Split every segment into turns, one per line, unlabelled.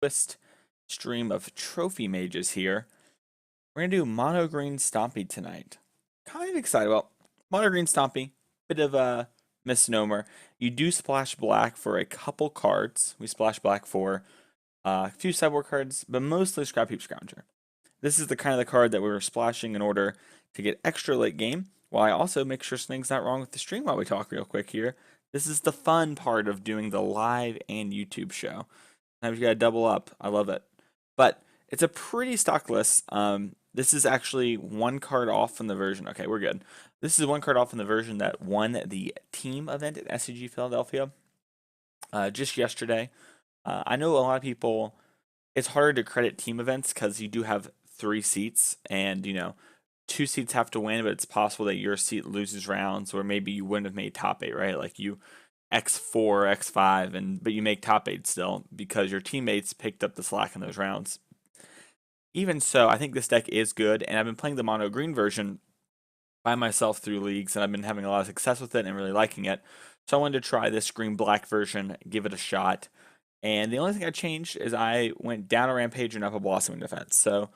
Twist stream of trophy mages here. We're gonna do mono green stompy tonight. Kind of excited. Well, mono green stompy, bit of a misnomer. You do splash black for a couple cards. We splash black for a few sideboard cards, but mostly Scrap Heap Scrounger. This is the kind of the card that we were splashing in order to get extra late game, while I also make sure something's not wrong with the stream while we talk real quick here. This is the fun part of doing the live and YouTube show. Now you gotta double up. I love it. But it's a pretty stock list. This is actually one card off from the version. Okay, we're good. This is one card off from the version that won the team event at SCG Philadelphia just yesterday. I know a lot of people, it's harder to credit team events because you do have 3 seats and, you know, 2 seats have to win, but it's possible that your seat loses rounds or maybe you wouldn't have made top 8, right? Like you X4, X5, but you make top 8 still because your teammates picked up the slack in those rounds. Even so, I think this deck is good, and I've been playing the mono green version by myself through leagues, and I've been having a lot of success with it and really liking it. So I wanted to try this green black version, give it a shot. And the only thing I changed is I went down a Rampager and up a Blossoming Defense. So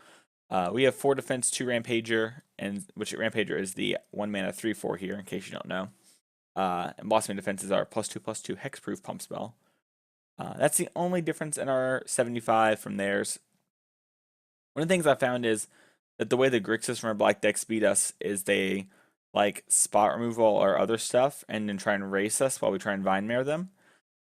we have 4 defense, 2 Rampager, and which Rampager is the 1 mana 3/4 here, in case you don't know. And Blossoming Defense is our +2/+2 hexproof pump spell. That's the only difference in our 75 from theirs. One of the things I found is that the way the Grixis from our black decks beat us is they like spot removal or other stuff and then try and race us while we try and Vine Mare them.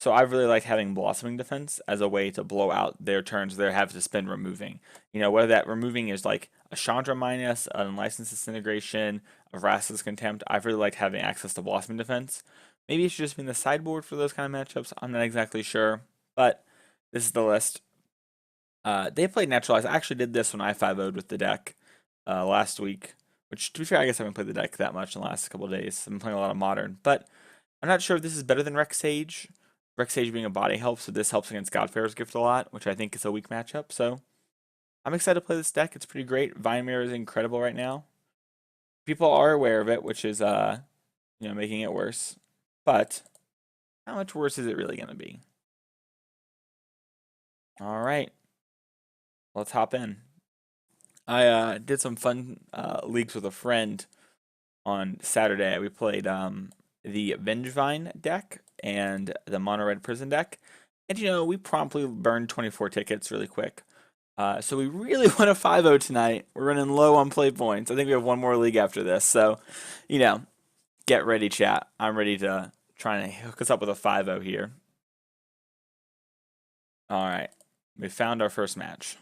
So I really like having Blossoming Defense as a way to blow out their turns they have to spend removing. You know, whether that removing is like a Chandra minus, an Unlicensed Disintegration, a Vraska's Contempt, I've really liked having access to Blossoming Defense. Maybe it should just be in the sideboard for those kind of matchups. I'm not exactly sure, but this is the list. They played Naturalize. I actually did this when I 5-0'd with the deck last week, which to be fair, I guess I haven't played the deck that much in the last couple of days. I've been playing a lot of Modern, but I'm not sure if this is better than Rex Sage. Rex Sage being a body help, so this helps against Godfarer's Gift a lot, which I think is a weak matchup. So I'm excited to play this deck. It's pretty great. Vine Mirror is incredible right now. People are aware of it, which is making it worse. But how much worse is it really gonna be? All right, let's hop in. I did some fun leagues with a friend on Saturday. We played the Vengevine deck and the Mono Red Prison deck. And, you know, we promptly burned 24 tickets really quick. So we really want a 5-0 tonight. We're running low on play points. I think we have one more league after this. So, you know, get ready, chat. I'm ready to try and hook us up with a 5-0 here. All right. We found our first match.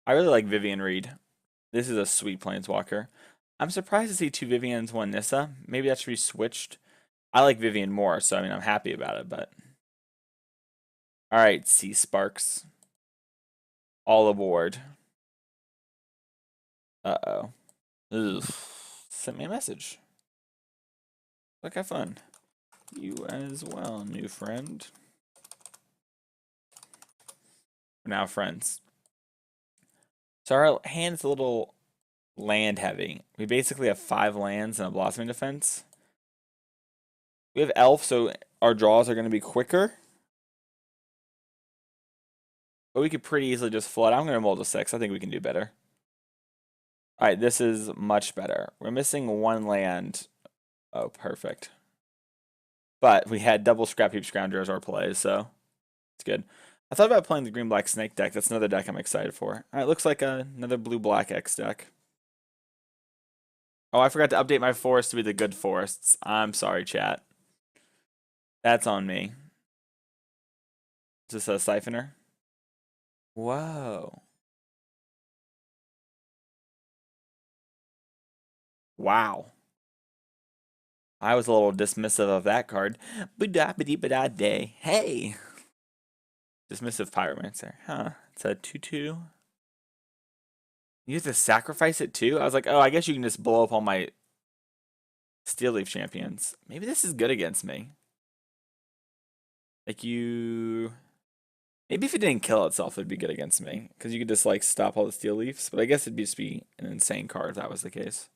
I really like Vivian Reed. This is a sweet Planeswalker. I'm surprised to see 2 Vivians, 1 Nissa. Maybe that should be switched. I like Vivian more, so I mean, I'm happy about it, but. Alright, Sea Sparks. All aboard. Uh-oh. Ugh. Sent me a message. Look, have fun. You as well, new friend. We're now friends. So our hand's a little land heavy. We basically have 5 lands and a Blossoming Defense. We have Elf, so our draws are going to be quicker. But we could pretty easily just flood. I'm going to roll to 6. I think we can do better. Alright, this is much better. We're missing 1 land. Oh, perfect. But we had double Scrap Heap Scrounger as our play, so it's good. I thought about playing the Green Black Snake deck. That's another deck I'm excited for. Alright, looks like another Blue Black X deck. Oh, I forgot to update my forest to be the good forests. I'm sorry, chat. That's on me. Is this a Siphoner? Whoa. Wow. I was a little dismissive of that card. Ba-da-ba-dee-ba-da-day. Hey! Dismissive Pyromancer. Huh. It's a 2/2. You have to sacrifice it too? I was like, oh, I guess you can just blow up all my Steel Leaf champions. Maybe this is good against me. Like you... Maybe if it didn't kill itself, it'd be good against me. Because you could just like stop all the Steel Leafs. But I guess it'd just be an insane card if that was the case.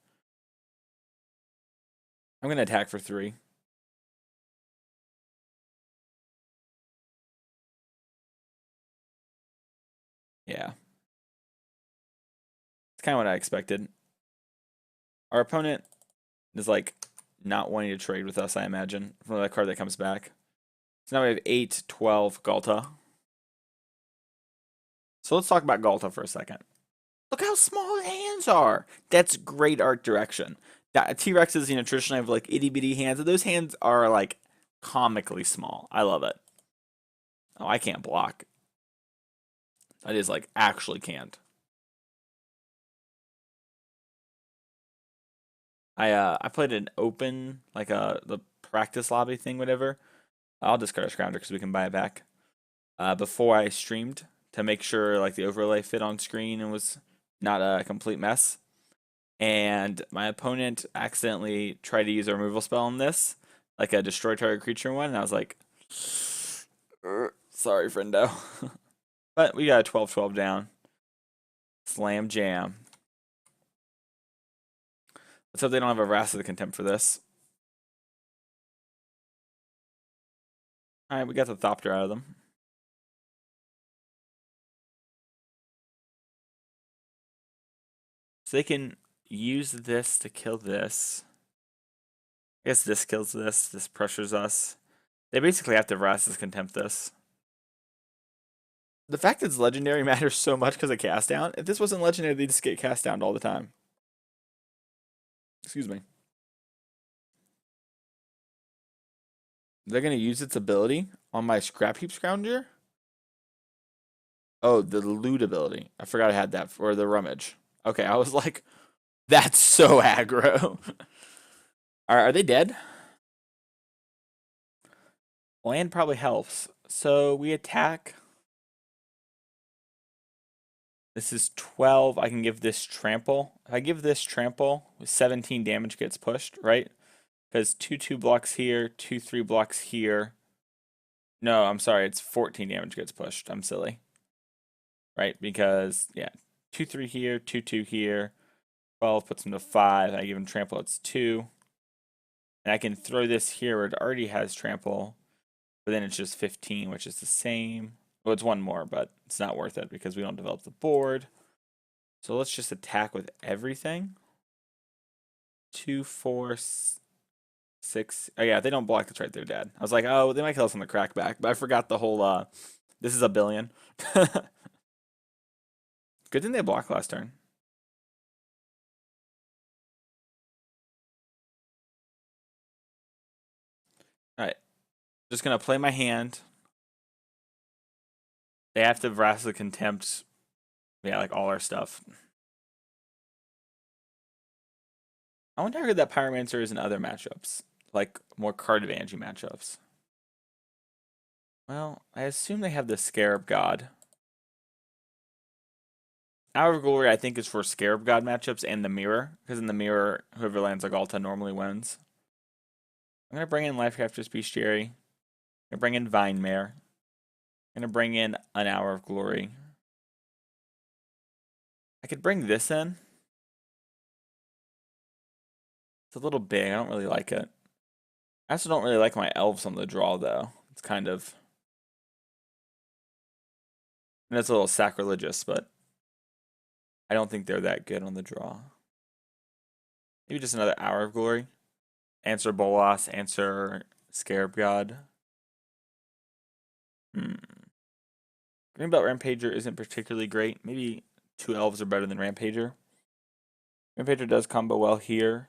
I'm going to attack for 3. Yeah. It's kind of what I expected. Our opponent is like not wanting to trade with us, I imagine, from that card that comes back. So now we have 8, 12, Galta. So let's talk about Galta for a second. Look how small his hands are. That's great art direction. T-Rexes, traditionally have like itty bitty hands. And those hands are like comically small. I love it. Oh, I can't block. That is like actually can't. I played an open, like the practice lobby thing, whatever. I'll discard a Scrounger because we can buy it back. Before I streamed to make sure like the overlay fit on screen and was not a complete mess. And my opponent accidentally tried to use a removal spell on this, like a destroy target creature one, and I was like, sorry, friendo. But we got a 12-12 down. Slam jam. Let's hope they don't have a Wrath of the Contempt for this. Alright, we got the Thopter out of them. So they can use this to kill this. I guess this kills this. This pressures us. They basically have to Wrath of Contempt this. The fact that it's legendary matters so much because of cast down. If this wasn't legendary, they just get cast down all the time. Excuse me. They're going to use its ability on my Scrap Heap Scrounger? Oh, the loot ability. I forgot I had that for the rummage. Okay, I was like, that's so aggro. Are they dead? Land probably helps. So we attack. This is 12. I can give this trample. If I give this trample, 17 damage gets pushed, right? Because 2/2 blocks here, 2/3 blocks here. No, I'm sorry, it's 14 damage gets pushed. I'm silly. Right? Because, yeah, 2/3 here, 2/2 here. 12 puts him to 5. I give him trample, it's 2. And I can throw this here where it already has trample. But then it's just 15, which is the same. Well, it's one more, but it's not worth it because we don't develop the board. So let's just attack with everything. 2, 4, 6. Oh yeah, if they don't block, that's right, they're dead. I was like, oh, they might kill us on the crackback, but I forgot the whole this is a billion. Good thing they blocked last turn. Alright. Just gonna play my hand. They have to Wrath of Contempt. Yeah, like all our stuff. I wonder how good that Pyromancer is in other matchups. Like more card advantage matchups. Well, I assume they have the Scarab God. Hour of Glory, I think, is for Scarab God matchups and the Mirror. Because in the Mirror, whoever lands like Alta normally wins. I'm going to bring in Lifecrafter's Bestiary. I'm going to bring in Vine Mare. I'm going to bring in an Hour of Glory. I could bring this in. It's a little big. I don't really like it. I also don't really like my elves on the draw, though. It's kind of... And it's a little sacrilegious, but I don't think they're that good on the draw. Maybe just another Hour of Glory. Answer Bolas, answer Scarab God. Green Belt Rampager isn't particularly great. Maybe 2 elves are better than Rampager. Rampager does combo well here.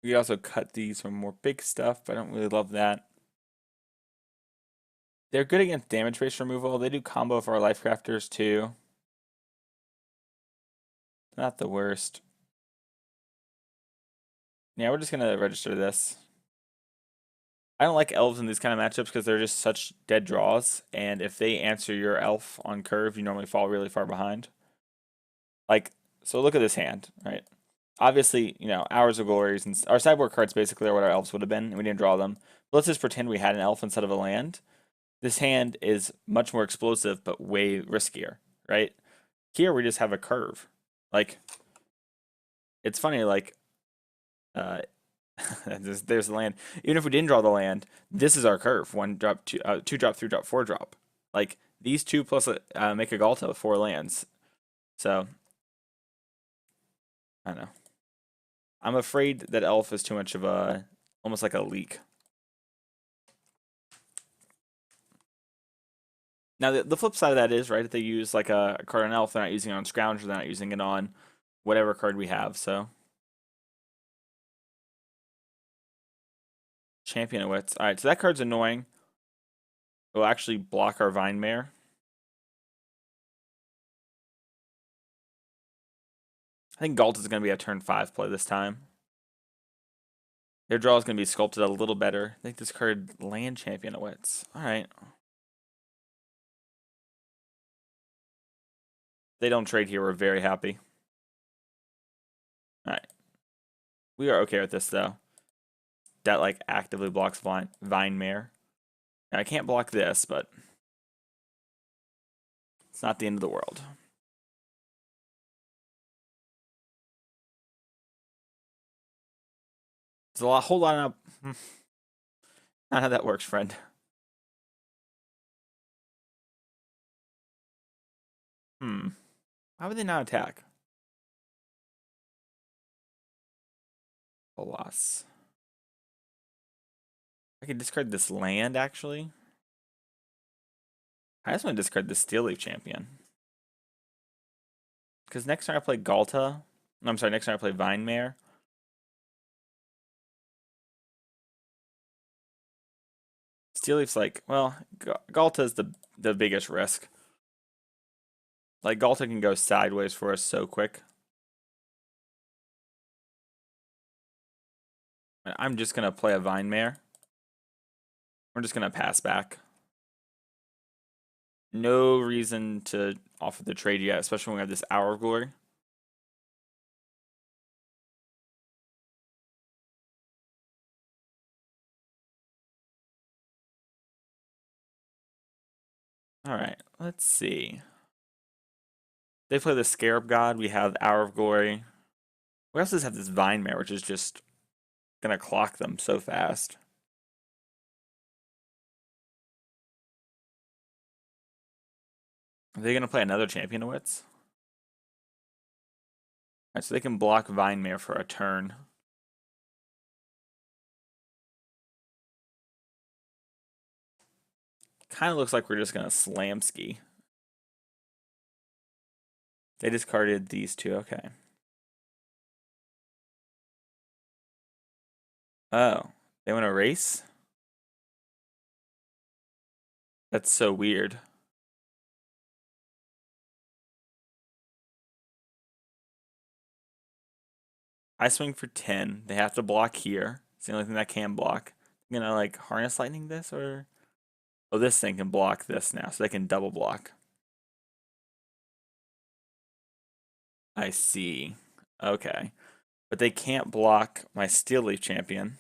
We also cut these for more big stuff, but I don't really love that. They're good against damage base removal. They do combo for our life crafters too. Not the worst. Yeah, we're just gonna register this. I don't like elves in these kind of matchups because they're just such dead draws, and if they answer your elf on curve, you normally fall really far behind. Like, so look at this hand, right? Obviously, Hours of Glories and our sideboard cards basically are what our elves would have been, and we didn't draw them. But let's just pretend we had an elf instead of a land. This hand is much more explosive, but way riskier, right? Here we just have a curve. Like, it's funny, like, uh, there's the land. Even if we didn't draw the land, this is our curve. One drop, two drop, three drop, four drop. Like, these two plus make a Galta with 4 lands. So, I don't know. I'm afraid that Elf is too much of a, almost like a leak. Now, the flip side of that is, right, if they use like a card on Elf, they're not using it on Scrounger, they're not using it on whatever card we have, so. Champion of Wits. Alright, so that card's annoying. It will actually block our Vine Mare. I think Galt is going to be a turn 5 play this time. Their draw is going to be sculpted a little better. I think this card, Land Champion of Wits. Alright. They don't trade here. We're very happy. Alright. We are okay with this, though. That, like, actively blocks Vine Mare. Now, I can't block this, but it's not the end of the world. There's a whole lot of... Not how that works, friend. Why would they not attack? Alas. I can discard this land, actually. I just want to discard the Steel Leaf Champion. Because next time I play Galta... I'm sorry, next time I play Vine Mare... Steel Leaf's like, well, Galta is the biggest risk. Like, Galta can go sideways for us so quick. I'm just going to play a Vine Mare. We're just going to pass back. No reason to offer the trade yet, especially when we have this Hour of Glory. Alright, let's see. They play the Scarab God. We have Hour of Glory. We also just have this Vine Mare, which is just going to clock them so fast. Are they going to play another Champion of Wits? Alright, so they can block Vine Mare for a turn. Kind of looks like we're just going to slam ski. They discarded these two, okay. Oh, they want to race? That's so weird. I swing for 10. They have to block here. It's the only thing that can block. I'm gonna like harness lightning this or... Oh, this thing can block this now, so they can double block. I see. Okay. But they can't block my Steel Leaf Champion,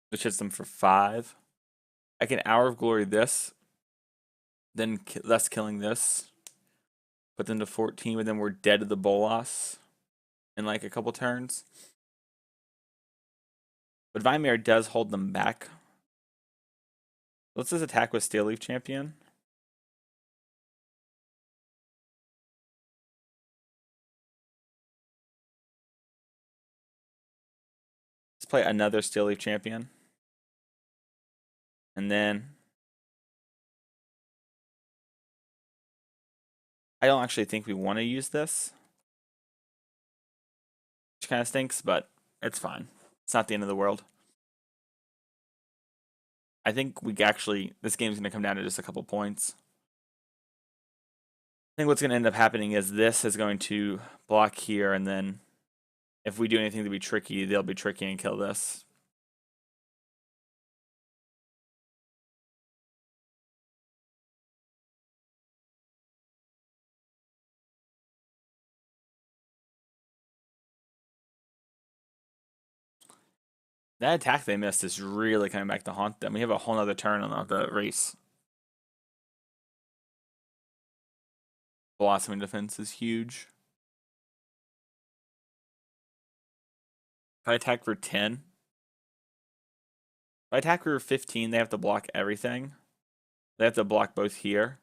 which hits them for 5. I can Hour of Glory this, then less killing this, put them to 14, but then we're dead to the Bolas in like a couple turns. But Vine Mare does hold them back. Let's just attack with Steel Leaf Champion. Let's play another Steel Leaf Champion. And then I don't actually think we want to use this, which kind of stinks, but it's fine. It's not the end of the world. I think we actually, this game's going to come down to just a couple points. I think what's going to end up happening is this is going to block here, and then if we do anything to be tricky, they'll be tricky and kill this. That attack they missed is really coming back to haunt them. We have a whole other turn on the race. Blossoming Defense is huge. If I attack for 10, if I attack for 15, they have to block everything. They have to block both here.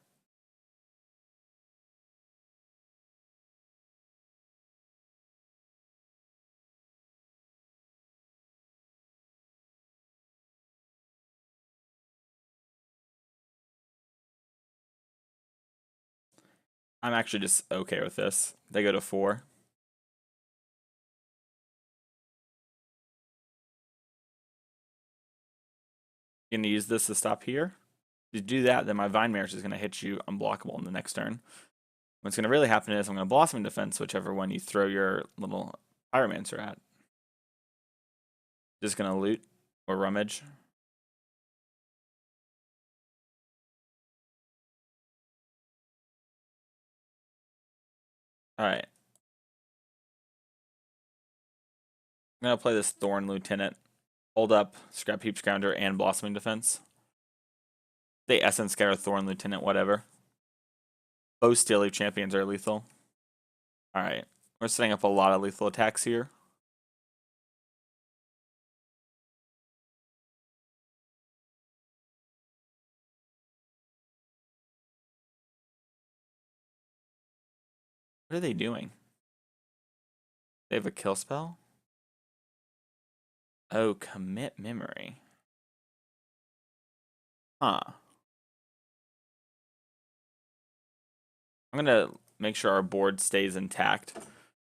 I'm actually just okay with this. They go to 4. You're gonna use this to stop here. If you do that, then my Vine Mare is gonna hit you unblockable in the next turn. What's gonna really happen is I'm gonna Blossoming Defense whichever one you throw your little Pyromancer at. Just gonna loot or rummage. Alright. I'm gonna play this Thorn Lieutenant. Hold up, Scrap Heap Scrounger, and Blossoming Defense. They Essence Scour, Thorn Lieutenant, whatever. Both Steel Leaf Champions are lethal. Alright. We're setting up a lot of lethal attacks here. What are they doing? They have a kill spell? Oh, Commit Memory. Huh. I'm gonna make sure our board stays intact.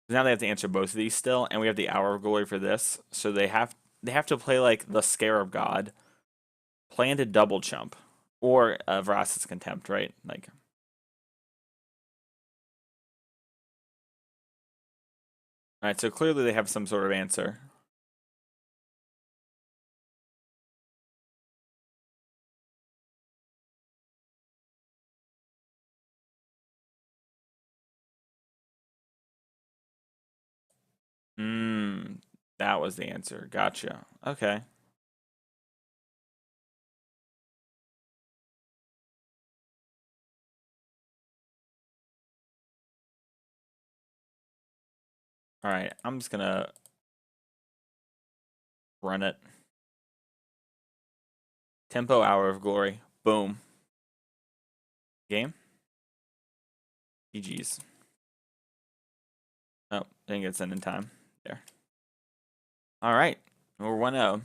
Now they have to answer both of these still, and we have the Hour of Glory for this. So they have to play like the Scarab God, plan to double chump, or Vraska's Contempt, right? Like, all right. So clearly they have some sort of answer. That was the answer. Gotcha. Okay. All right. I'm just gonna run it. Tempo, Hour of Glory. Boom. Game. GG's. Oh, didn't get sent in time. There. All right. We're 1-0.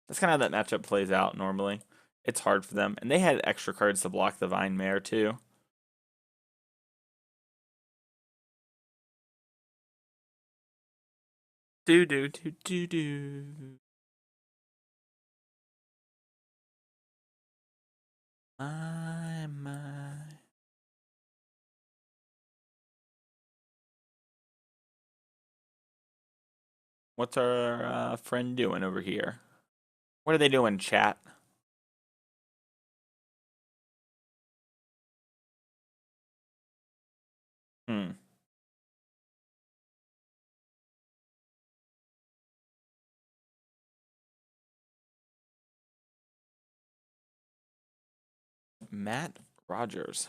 That's kind of how that matchup plays out normally. It's hard for them. And they had extra cards to block the Vine Mare, too. Do do do do do. My. What's our friend doing over here? What are they doing, chat? Hmm. Matt Rogers.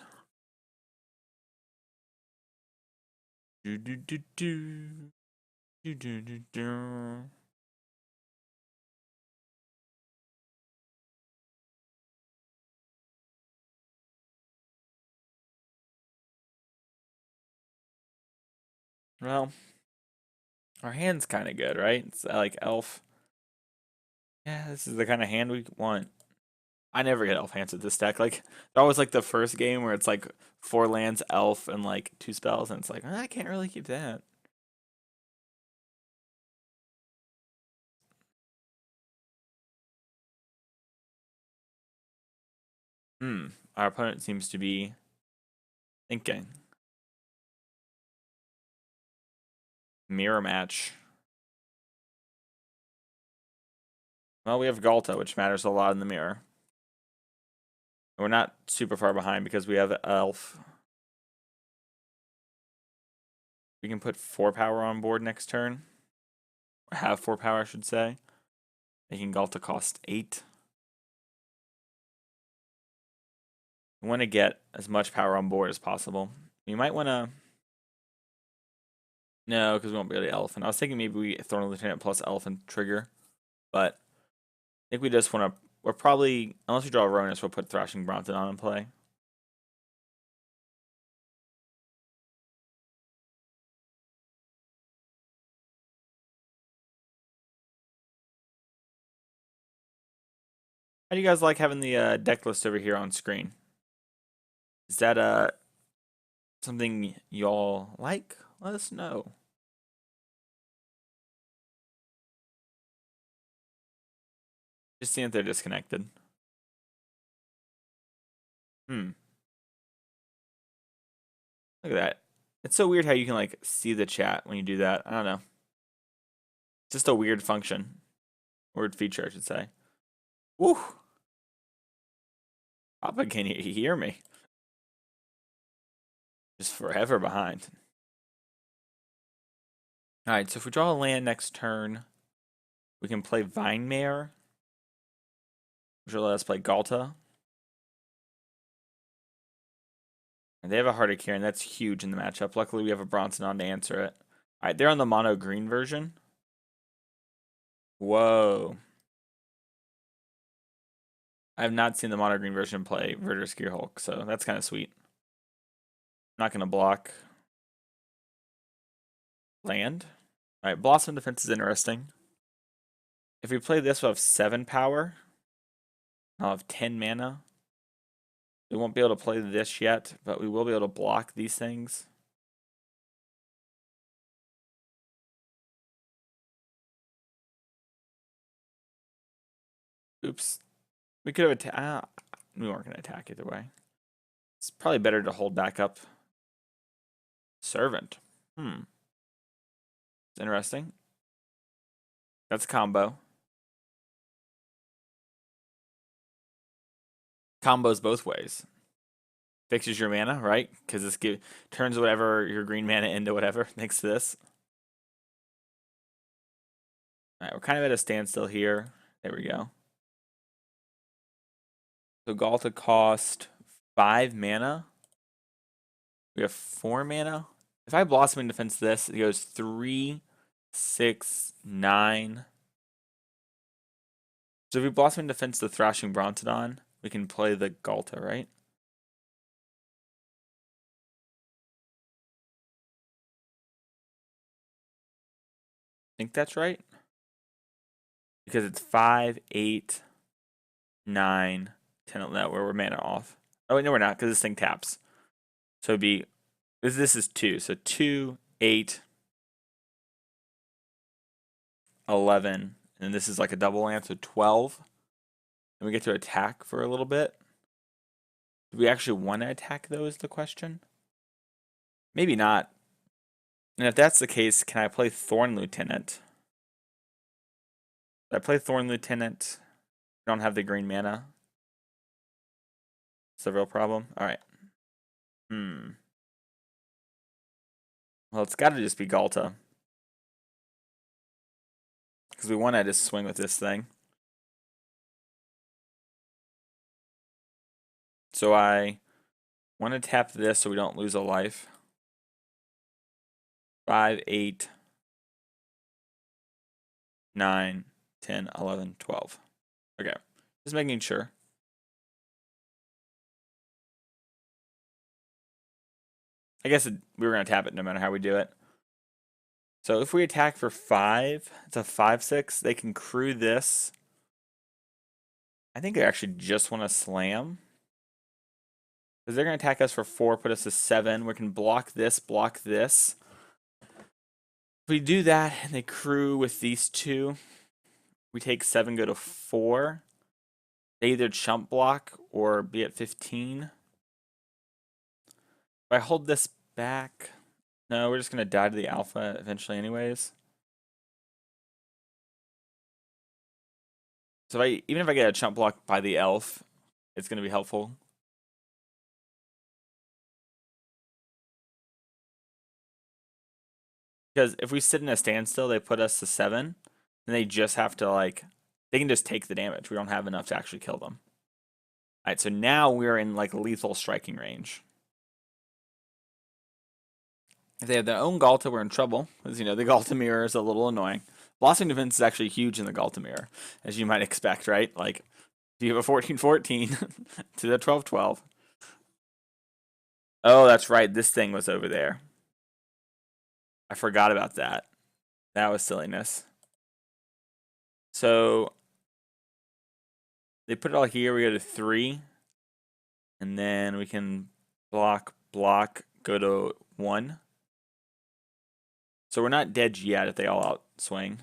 Do do do do. Do do do do. Well, our hand's kind of good, right? It's like elf. Yeah, this is the kind of hand we want. I never get elf hands at this deck. Like, they're always like the first game where it's like 4 lands, elf, and like 2 spells, and it's like, I can't really keep that. Our opponent seems to be thinking. Mirror match. Well, we have Galta, which matters a lot in the mirror. And we're not super far behind because we have elf. We can put 4 power on board next turn. Or have 4 power, I should say. making Galta cost 8. We want to get as much power on board as possible. We might want to... No, because we won't be able to Elephant. I was thinking maybe we Thorn Lieutenant plus Elephant trigger, but I think we just want to... We're probably, unless we draw a Ronus, we'll put Thrashing Brompton on in play. How do you guys like having the deck list over here on screen? Is that something y'all like? Let us know. Just seeing if they're disconnected. Look at that. It's so weird how you can like see the chat when you do that. I don't know. It's just a weird function. Weird feature, I should say. Woo! Papa, can you hear me? Just forever behind. Alright, so if we draw a land next turn, we can play Vinemare, which will let us play Galta. And they have a Heart of Kieran, that's huge in the matchup. Luckily, we have a Bronson on to answer it. Alright, they're on the mono green version. Whoa. I have not seen the mono green version play Verdurous Gearhulk, so that's kind of sweet. Not going to block land. Alright, Blossom Defense is interesting. If we play this, we'll have 7 power. I'll have 10 mana. We won't be able to play this yet, but we will be able to block these things. Oops. We could have attacked. We weren't going to attack either way. It's probably better to hold back up. Servant. It's interesting. That's a combo. Combos both ways. Fixes your mana, right? Because this turns whatever your green mana into whatever next to this. Alright, we're kind of at a standstill here. There we go. So Galta cost 5 mana. We have 4 mana. If I Blossoming Defense this, it goes 3, 6, 9. So if we Blossoming Defense the Thrashing Brontodon, we can play the Galta, right? I think that's right. Because it's 5, 8, 9, 10, 11. We're mana off. Oh, wait, no, we're not, because this thing taps. So it'd be, this is 2. So 2, 8, 11. And this is like a double land, so 12. And we get to attack for a little bit. Do we actually want to attack, though, is the question? Maybe not. And if that's the case, can I play Thorn Lieutenant? If I play Thorn Lieutenant, I don't have the green mana. It's a real problem. Alright. Well, it's got to just be Galta. Because we want to just swing with this thing. So I want to tap this so we don't lose a life. 5, 8, 9, 10, 11, 12. Okay. Just making sure. I guess we were going to tap it no matter how we do it. So if we attack for 5, it's a 5/6. They can crew this. I think they actually just want to slam. Because they're going to attack us for 4, put us to 7. We can block this, block this. If we do that and they crew with these 2, we take 7, go to 4. They either chump block or be at 15. If I hold this back, no, we're just going to die to the alpha eventually anyways. So even if I get a chump block by the elf, it's going to be helpful. Because if we sit in a standstill, they put us to 7, and they just have to like they can just take the damage. We don't have enough to actually kill them. All right, so now we're in like lethal striking range. If they have their own Galta, we're in trouble. As you know, the Galta mirror is a little annoying. Blossoming Defense is actually huge in the Galta mirror, as you might expect, right? Like, if you have a 14-14 to the 12-12. Oh, that's right. This thing was over there. I forgot about that. That was silliness. So they put it all here. We go to 3. And then we can block, go to 1. So we're not dead yet if they all outswing.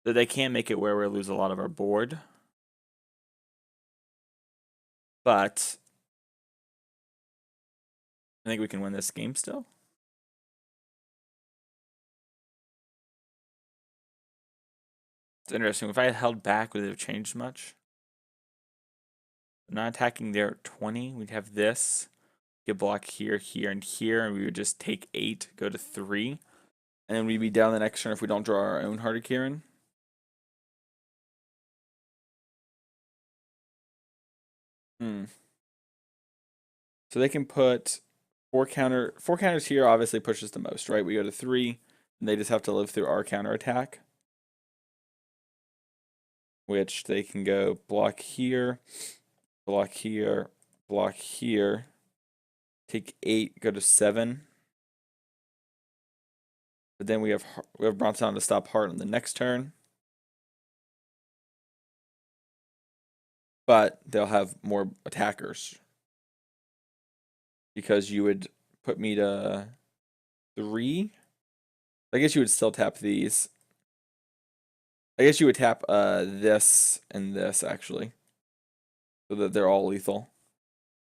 So they can make it where we lose a lot of our board. But I think we can win this game still. It's interesting. If I had held back, would it have changed much? I'm not attacking there at 20. We'd have this. Get block here, here, and here, and we would just take 8, go to 3. And then we'd be down the next turn if we don't draw our own Heart of Kirin. So they can put 4 counters here obviously pushes the most, right? We go to 3, and they just have to live through our counter attack. Which they can go block here, block here, block here. Take 8, go to 7. But then we have Bronson to stop Heart on the next turn. But they'll have more attackers. Because you would put me to 3. I guess you would still tap these. I guess you would tap this and this actually. So that they're all lethal.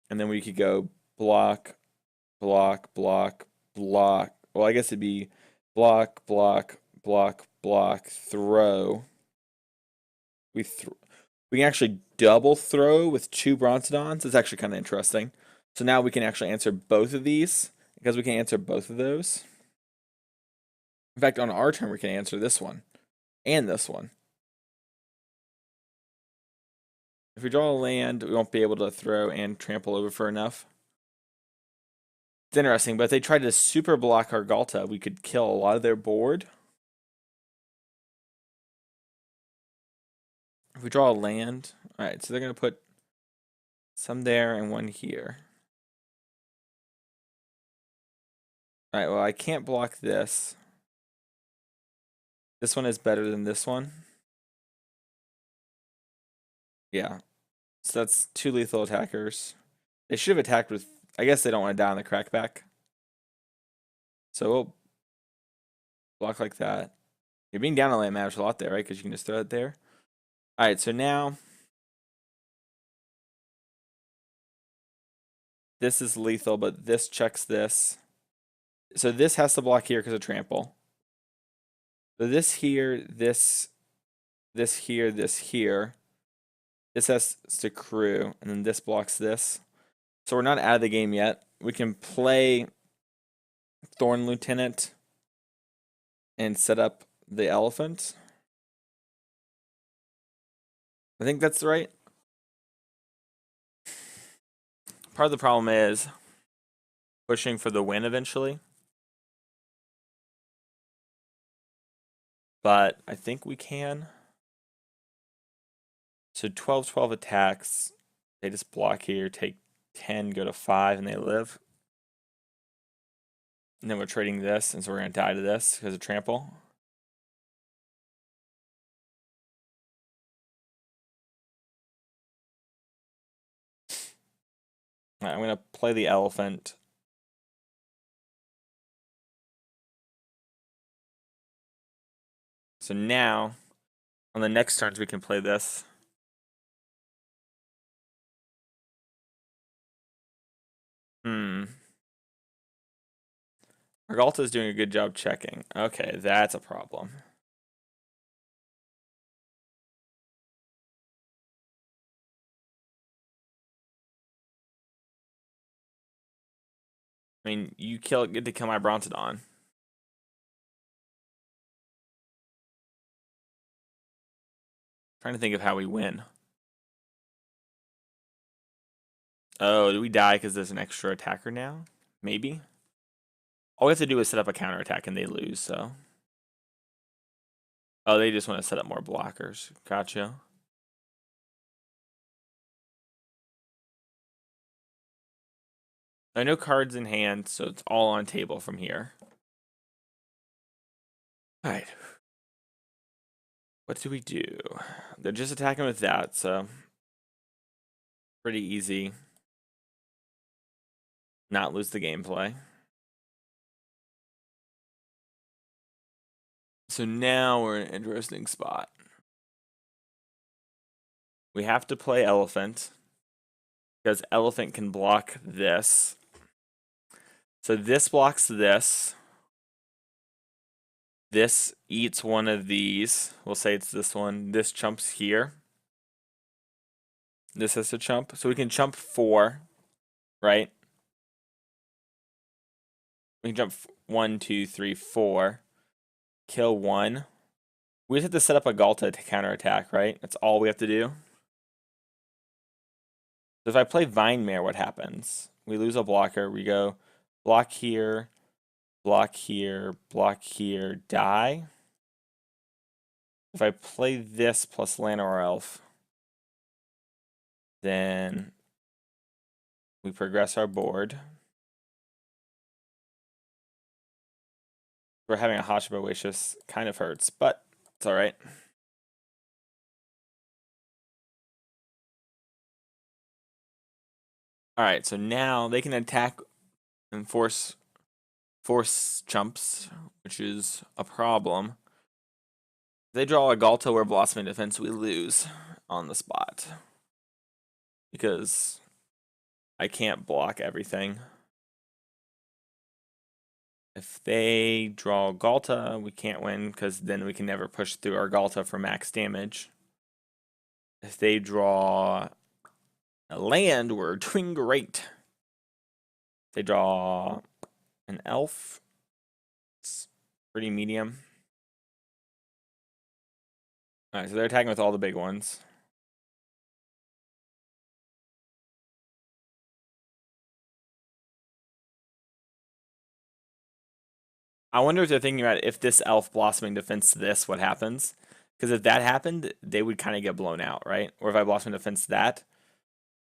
And then we could go block, block, block, block. Well, I guess it'd be block, block, block, block, throw. We can actually double throw with 2 Bronzodons. It's actually kind of interesting. So now we can actually answer both of these because we can answer both of those. In fact, on our turn, we can answer this one and this one. If we draw a land, we won't be able to throw and trample over for enough. It's interesting, but if they tried to super block our Galta, we could kill a lot of their board. If we draw a land, all right, so they're going to put some there and 1 here. All right, well, I can't block this. This one is better than this one. Yeah. So that's 2 lethal attackers. They should have attacked with... I guess they don't want to die on the crackback. So we'll block like that. You're being down a land matters a lot there, right? Because you can just throw it there. All right, so now... This is lethal, but this checks this. So this has to block here because of trample. So this here, this here, this here. This has to crew, and then this blocks this. So we're not out of the game yet. We can play Thorn Lieutenant and set up the elephant. I think that's right. Part of the problem is pushing for the win eventually. But I think we can. So 12-12 attacks. They just block here, take 10, go to 5, and they live. And then we're trading this, and so we're going to die to this because of trample. All right, I'm going to play the elephant. So now, on the next turns, we can play this. Argalta is doing a good job checking. Okay, that's a problem. I mean, you get to kill my Bronzodon. Trying to think of how we win. Oh, do we die because there's an extra attacker now? Maybe. All we have to do is set up a counterattack and they lose, so. Oh, they just want to set up more blockers. Gotcha. There are no cards in hand, so it's all on table from here. Alright. What do we do? They're just attacking with that, so. Pretty easy. Not lose the gameplay. So now we're in an interesting spot. We have to play Elephant, because Elephant can block this. So this blocks this. This eats one of these. We'll say it's this one. This chumps here. This has to chump. So we can chump 4, right? We can jump 1, 2, 3, 4. Kill 1. We just have to set up a Galta to counterattack, right? That's all we have to do. So if I play Vine Mare, what happens? We lose a blocker. We go block here, block here, block here, die. If I play this plus Llanowar Elf, then we progress our board. We're having a Hashba Oasis kind of hurts, but it's all right. All right, so now they can attack and force chumps, which is a problem. If they draw a Galta or Blossoming Defense, we lose on the spot because I can't block everything. If they draw Galta, we can't win because then we can never push through our Galta for max damage. If they draw a land, we're doing great. If they draw an elf, it's pretty medium. Alright, so they're attacking with all the big ones. I wonder if they're thinking about if this elf blossoming defense this, what happens? Because if that happened, they would kind of get blown out, right? Or if I blossom defense that,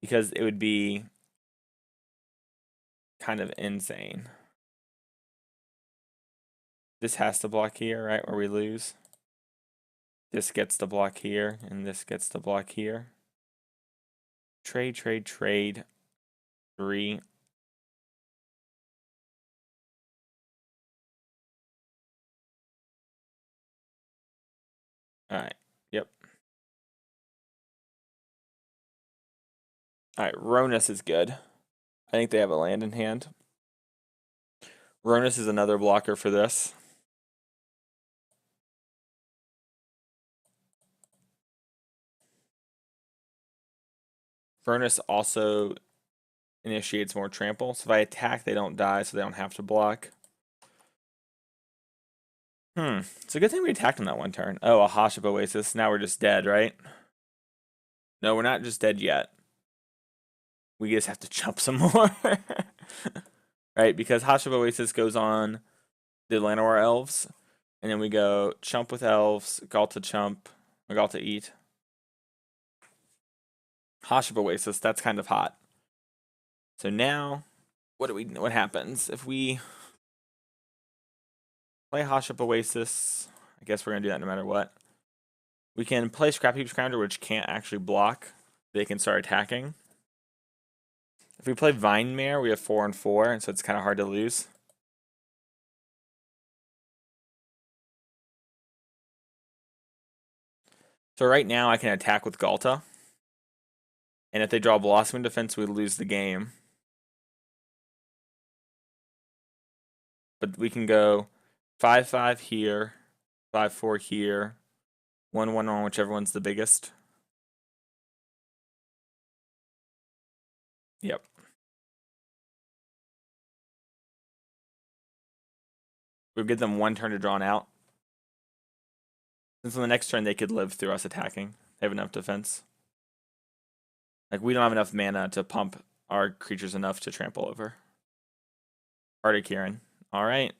because it would be kind of insane. This has to block here, right? Or we lose. This gets to block here, and this gets to block here. Trade, trade, trade. 3. Alright, yep. Alright, Ronus is good. I think they have a land in hand. Ronus is another blocker for this. Ronus also initiates more trample. So if I attack, they don't die, so they don't have to block. It's a good thing we attacked on that one turn. Oh, a Hashab Oasis. Now we're just dead, right? No, we're not just dead yet. We just have to chump some more. Right, because Hashab Oasis goes on the Llanowar Elves. And then we go chump with elves, Galta chump, or Galta eat. Hashab Oasis, that's kind of hot. So now, what happens? If we play Hashab Oasis, I guess we're gonna do that no matter what. We can play Scrap Heap Scrounger, which can't actually block. They can start attacking. If we play Vine Mare, we have 4 and 4, and so it's kind of hard to lose. So right now I can attack with Galta. And if they draw Blossoming Defense, we lose the game. But we can go 5-5 here, 5-4 here, 1-1 on whichever one's the biggest. Yep. We'll give them 1 turn to draw out. Since on the next turn they could live through us attacking. They have enough defense. Like, we don't have enough mana to pump our creatures enough to trample over. Arctic Kieran. All right.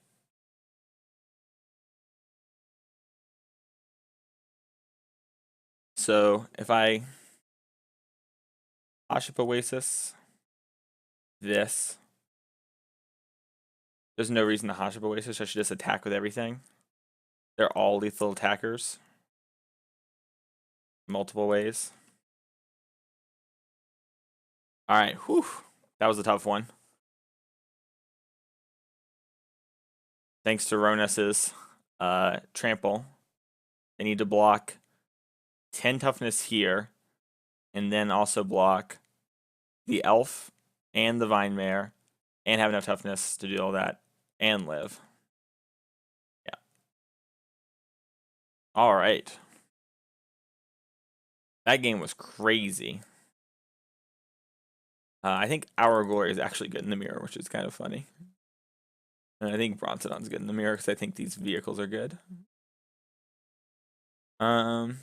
So if I Aship Oasis, this, there's no reason to Haship Oasis. I should just attack with everything. They're all lethal attackers. Multiple ways. All right. Whew. That was a tough one. Thanks to Ronus's trample. They need to block 10 toughness here, and then also block the elf and the vine mare, and have enough toughness to do all that and live. Yeah. All right. That game was crazy. I think Our Glory is actually good in the mirror, which is kind of funny. And I think Bronzodon's good in the mirror because I think these vehicles are good. Our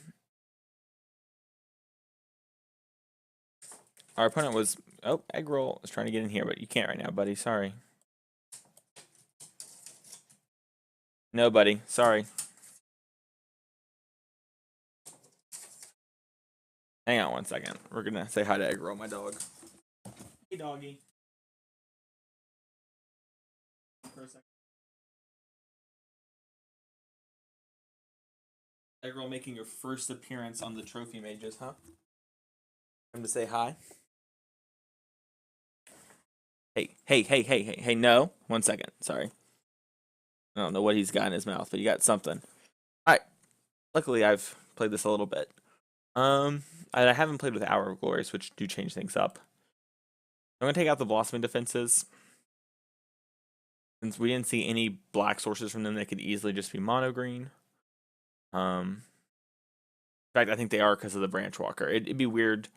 opponent was... Oh, Eggroll is trying to get in here, but you can't right now, buddy. Sorry. No, buddy. Sorry. Hang on one second. We're going to say hi to Eggroll, my dog. Hey, doggy. For a second. Eggroll making your first appearance on the Trophy Mages, huh? Come to say hi. Hey, no. 1 second. Sorry. I don't know what he's got in his mouth, but he got something. Alright. Luckily, I've played this a little bit. I haven't played with Hour of Glories, which do change things up. I'm going to take out the Blossoming Defenses. Since we didn't see any black sources from them, they could easily just be mono green. In fact, I think they are because of the Branch Walker. It'd be weird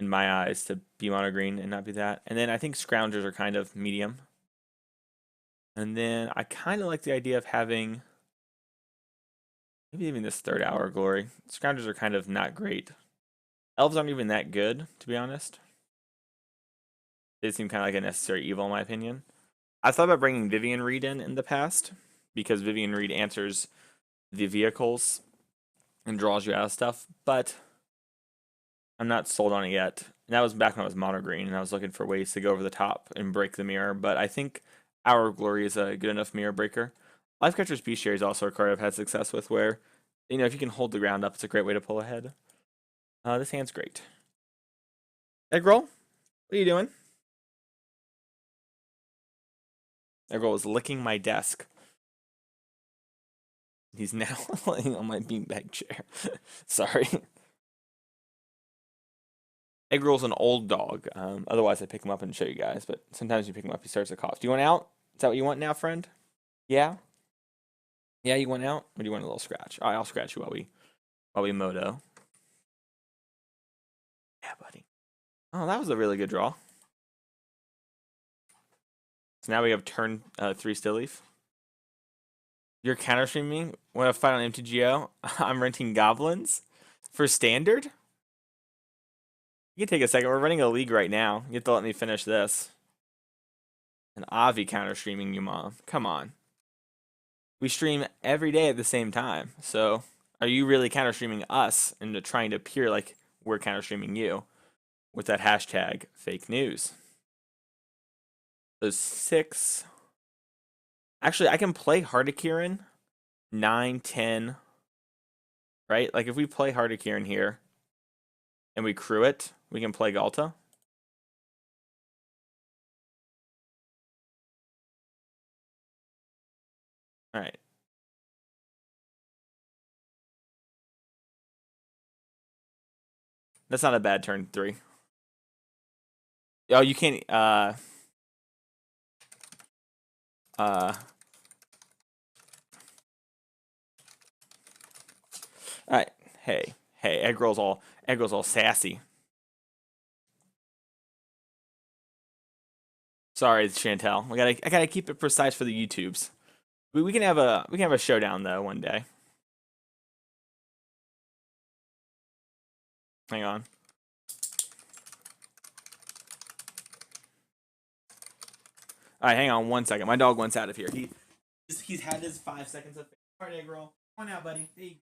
in my eyes to be mono green and not be that. And then I think Scroungers are kind of medium. And then I kind of like the idea of having maybe even this third Hour Glory. Scroungers are kind of not great. Elves aren't even that good, to be honest. They seem kind of like a necessary evil in my opinion. I thought about bringing Vivian Reed in the past because Vivian Reed answers the vehicles and draws you out of stuff, but I'm not sold on it yet. And that was back when I was mono green and I was looking for ways to go over the top and break the mirror, but I think Hour Glory is a good enough mirror breaker. Lifecatcher's Bestiary is also a card I've had success with where, you know, if you can hold the ground up, it's a great way to pull ahead. This hand's great. Eggroll, what are you doing? Eggroll was licking my desk. He's now laying on my beanbag chair. Sorry. Eggroll's an old dog. Otherwise, I'd pick him up and show you guys. But sometimes you pick him up, he starts to cough. Do you want out? Is that what you want now, friend? Yeah? Yeah, you want out? Or do you want a little scratch? All right, I'll scratch you while we moto. Yeah, buddy. Oh, that was a really good draw. So now we have turn 3 still leaf. You're counter streaming? Want to fight on MTGO? I'm renting goblins for standard? You can take a second. We're running a league right now. You have to let me finish this. And Avi counter streaming you, mom. Come on. We stream every day at the same time. So are you really counter streaming us and trying to appear like we're counter streaming you with that hashtag fake news? Those 6. Actually, I can play Hardikiran 9, 10. Right? Like if we play Hardikiran here and we crew it, we can play Galta. All right. That's not a bad turn 3. Oh, you can't all right. Hey, Eggroll's all sassy. Sorry, Chantel. I gotta keep it precise for the YouTubes. We can have a showdown though one day. Hang on. All right, hang on 1 second. My dog wants out of here. He's had his 5 seconds of. All right, egg roll. Come on out, buddy. Hey.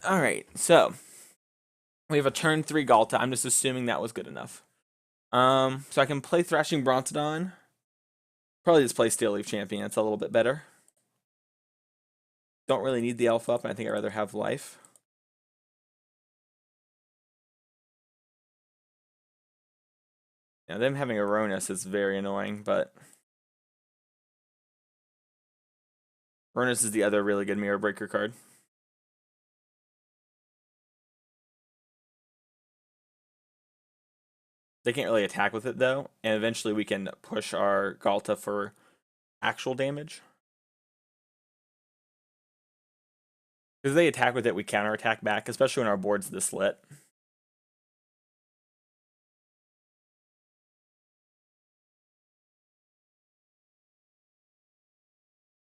All right, so we have a turn 3 Galta. I'm just assuming that was good enough. So I can play Thrashing Brontodon. Probably just play Steel Leaf Champion. It's a little bit better. Don't really need the Alpha up, and I think I'd rather have life. Now, them having Aronis is very annoying, but Aronis is the other really good Mirror Breaker card. They can't really attack with it, though, and eventually we can push our Galta for actual damage. Because they attack with it, we counterattack back, especially when our board's this lit.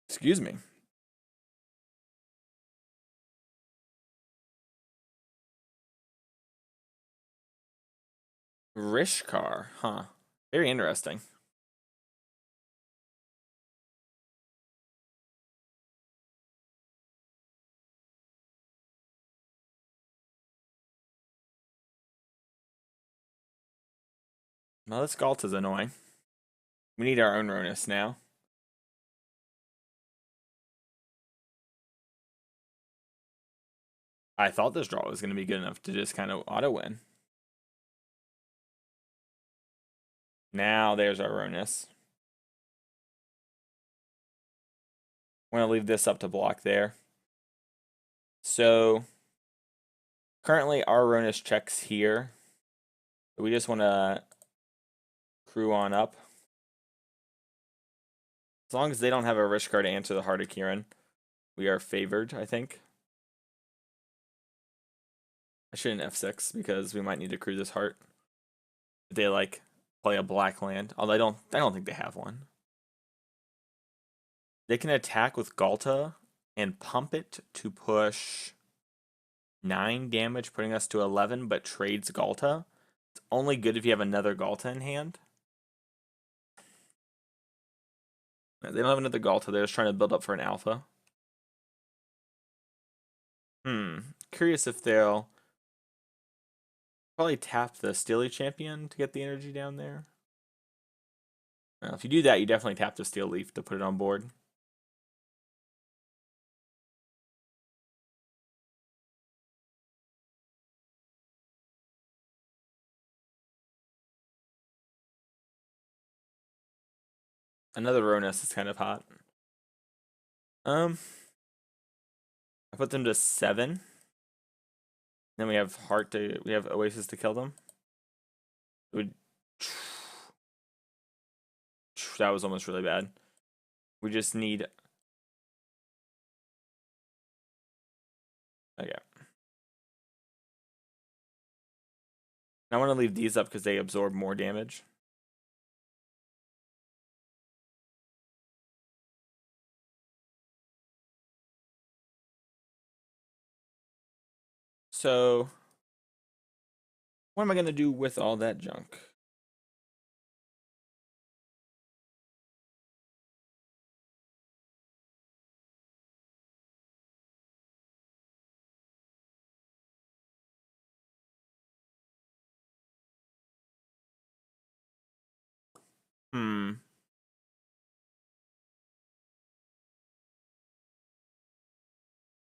Excuse me. Rishkar, huh? Very interesting. Well, this Galta's annoying. We need our own Ronus now. I thought this draw was going to be good enough to just kind of auto-win. Now there's our Ronus. I'm going to leave this up to block there. So currently our Ronus checks here. We just want to crew on up. As long as they don't have a Rishkar to answer the Heart of Kirin, we are favored, I think. I shouldn't F6 because we might need to crew this heart. If they like play a black land, although I don't think they have one. They can attack with Galta and pump it to push 9 damage, putting us to 11, but trades Galta. It's only good if you have another Galta in hand. They don't have another Galta. They're just trying to build up for an alpha. Curious if they'll probably tap the Steely Champion to get the energy down there. Now, if you do that, you definitely tap the Steel Leaf to put it on board. Another Ronus is kind of hot. I put them to 7. Then we have we have Oasis to kill them. That was almost really bad. We just need. Okay. I want to leave these up because they absorb more damage. So, what am I going to do with all that junk?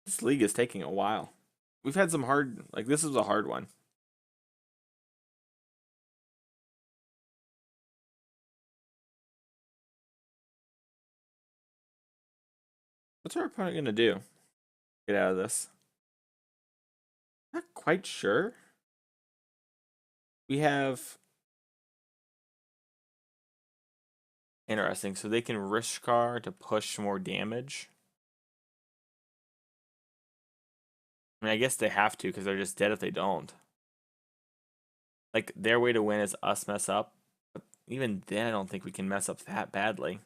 This league is taking a while. We've had some hard, like this is a hard one. What's our opponent going to do? Get out of this. Not quite sure. We have. Interesting. So they can Rishkar to push more damage. I mean, I guess they have to because they're just dead if they don't. Like, their way to win is us mess up. But even then, I don't think we can mess up that badly.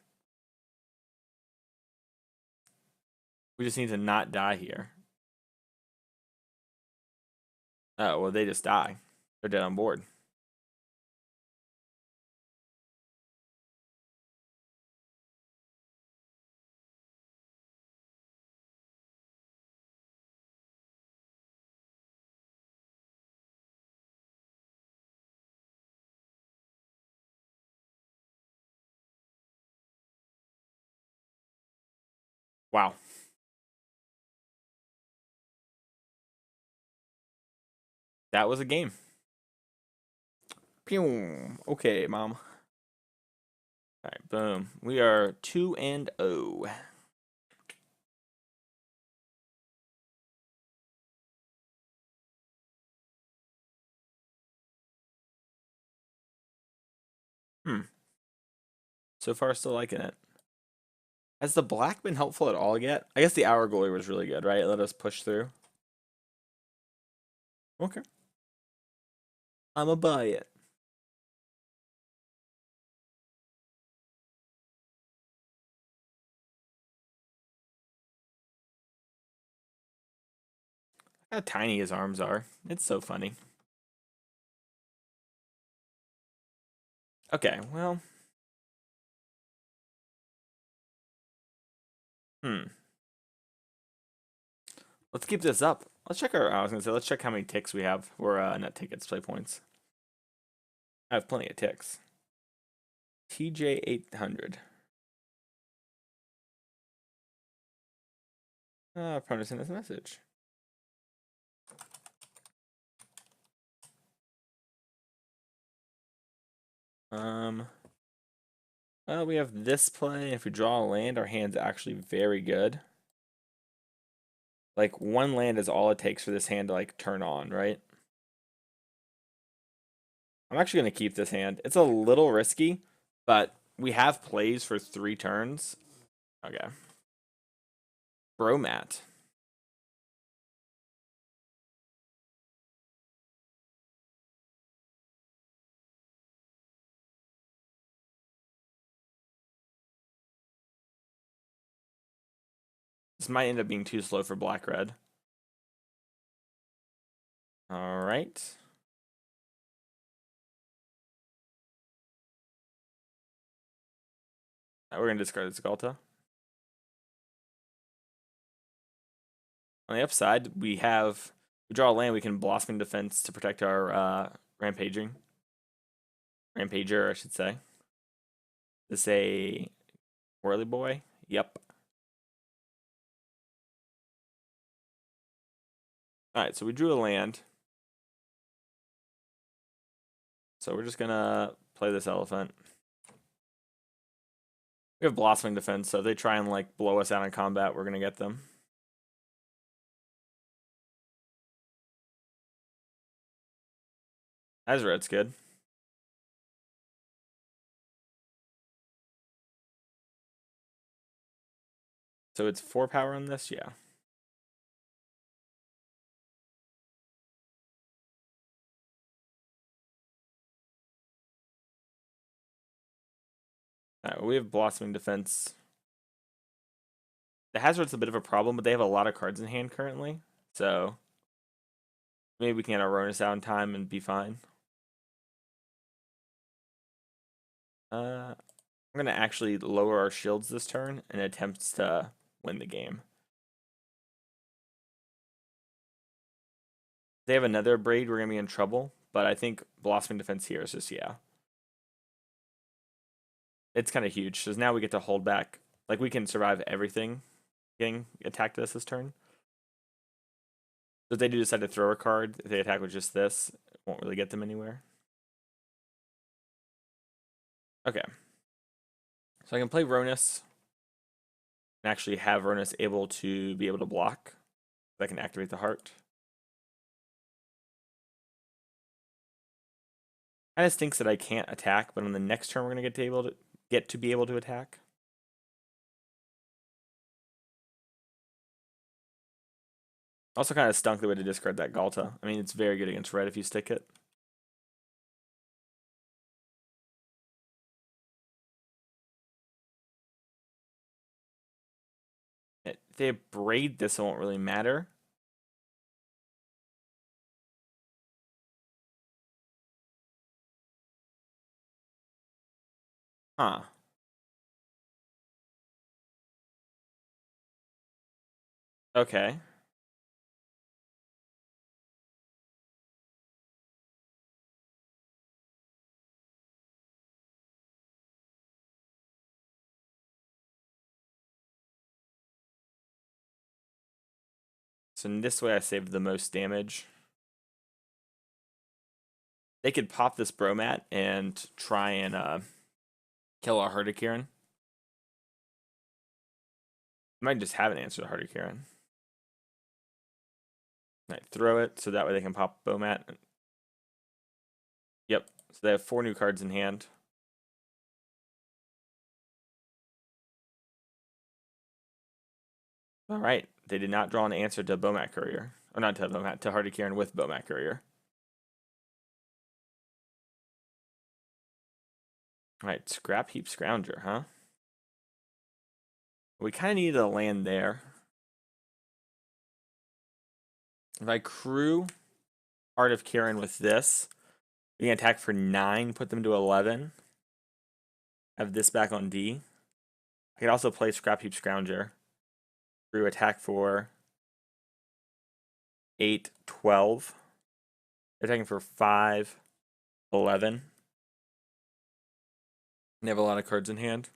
We just need to not die here. Oh, well, they just die. They're dead on board. Wow. That was a game. Pew. Okay, mom. All right, boom. We are 2-0. Hmm. So far, still liking it. Has the black been helpful at all yet? I guess the hour goalie was really good, right? It let us push through. Okay. I'ma buy it. How tiny his arms are. It's so funny. Okay, well. Hmm. Let's keep this up. Let's check our. I was gonna say, let's check how many ticks we have for net tickets, play points. I have plenty of ticks. TJ 800. Opponent sent us a message. Well, we have this play. If we draw a land, our hand's actually very good. Like, one land is all it takes for this hand to, like, turn on, right? I'm actually going to keep this hand. It's a little risky, but we have plays for 3 turns. Okay. Bromat. This might end up being too slow for black-red. All right. We're going to discard this Galta. On the upside, we draw a land, we can Blossoming Defense to protect our Rampager, I should say. This a Whirly Boy? Yep. Alright, so we drew a land. So we're just gonna play this elephant. We have Blossoming Defense, so if they try and like blow us out in combat, we're gonna get them. Ezra's good. So it's 4 power on this, yeah. Alright, we have Blossoming Defense. The Hazard's a bit of a problem, but they have a lot of cards in hand currently. So maybe we can get our Ronus out in time and be fine. I'm gonna actually lower our shields this turn and attempt to win the game. If they have another braid, we're gonna be in trouble. But I think Blossoming Defense here is just, yeah. It's kind of huge. So now we get to hold back. Like, we can survive everything getting attacked this turn. So if they do decide to throw a card, if they attack with just this, it won't really get them anywhere. Okay. So I can play Ronus and actually have Ronus able to be able to block. I can activate the heart. Kind of stinks that I can't attack, but on the next turn we're gonna get to be able to attack. Also kind of stunk the way to discard that Galta. I mean, it's very good against red if you stick it. they braid this, it won't really matter. Huh. Okay. So in this way I saved the most damage. They could pop this Bromat and try and kill our Hardikiran. Might just have an answer to Hardikiran. Right, throw it so that way they can pop Bomat. Yep. So they have 4 new cards in hand. All right. They did not draw an answer to Bomat Courier. Or not to Bomat, to Hardikiran with Bomat Courier. All right, Scrap Heap Scrounger, huh? We kind of needed a land there. If I crew Heart of Kiran with this, we can attack for 9, put them to 11. Have this back on D. I could also play Scrap Heap Scrounger. Crew attack for 8, 12. Attacking for 5, 11. They have a lot of cards in hand.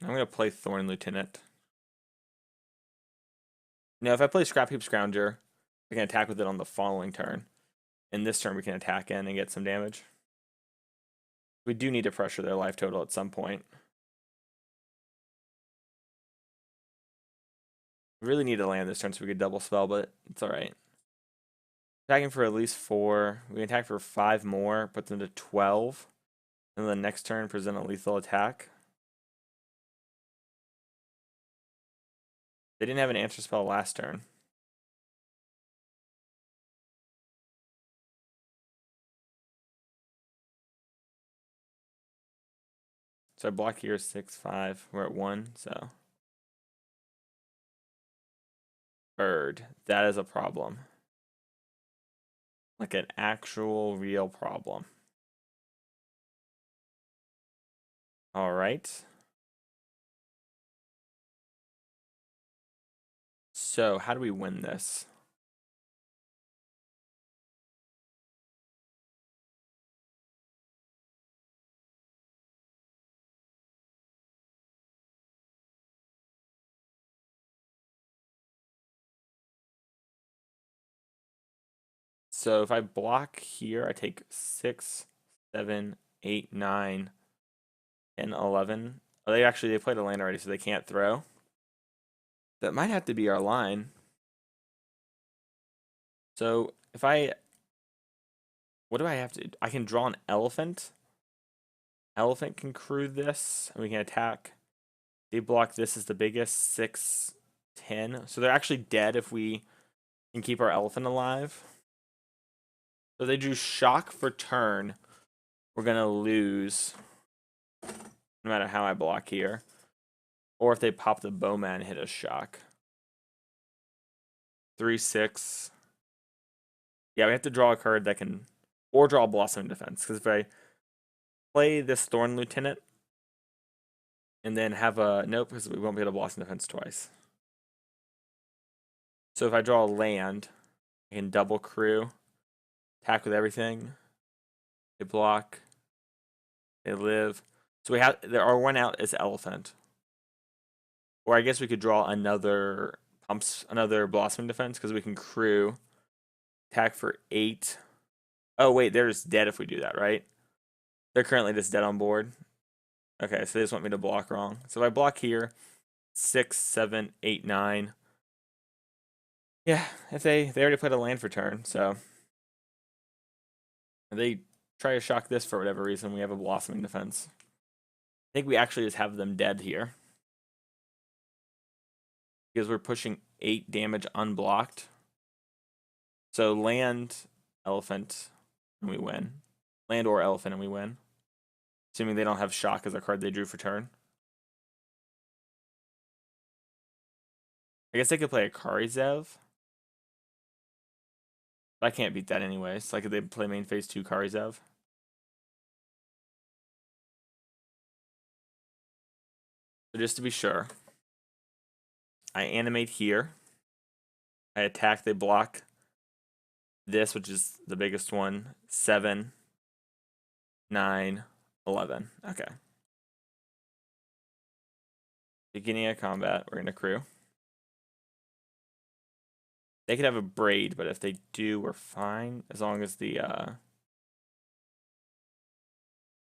I'm going to play Thorn Lieutenant. Now, if I play Scrap Heap Scrounger, I can attack with it on the following turn. In this turn, we can attack in and get some damage. We do need to pressure their life total at some point. We really need to land this turn so we could double spell, but it's alright. Attacking for at least 4. We can attack for 5 more, put them to 12. And then the next turn, present a lethal attack. They didn't have an answer spell last turn. So I block here 6, 5. We're at 1, so. Bird. That is a problem. Like an actual real problem. Alright. So, how do we win this? So if I block here, I take 6, 7, 8, 9, and 11. Oh, they played a land already, so they can't throw. That might have to be our line. So if I, what do I have to? I can draw an elephant. Elephant can crew this, and we can attack. They block this is the biggest 6, 10. So they're actually dead if we can keep our elephant alive. So they drew shock for turn. We're gonna lose no matter how I block here. Or if they pop the Bowman and hit a shock. 3, 6. Yeah, we have to draw a card that can, or draw Blossom Defense. Because if I play this Thorn Lieutenant and then have a, nope, because we won't be able to Blossom Defense twice. So if I draw a land, I can double crew, attack with everything. They block. They live. So we have, our 1 out is Elephant. Or I guess we could draw another another Blossom Defense because we can crew, attack for 8. Oh wait, they're just dead if we do that, right? They're currently just dead on board. Okay, so they just want me to block wrong. So if I block here, 6, 7, 8, 9. Yeah, if they already played a land for turn, so if they try to shock this for whatever reason, we have a Blossoming Defense. I think we actually just have them dead here. Because we're pushing 8 damage unblocked. So land, elephant, and we win. Land or elephant and we win. Assuming they don't have shock as a card they drew for turn. I guess they could play a Karizev. I can't beat that anyways. Like if they play main phase 2 Karizev. So just to be sure, I animate here. I attack, they block this, which is the biggest one. 7, 9, 11. Okay. Beginning of combat, we're gonna crew. They could have a braid, but if they do, we're fine. As long as the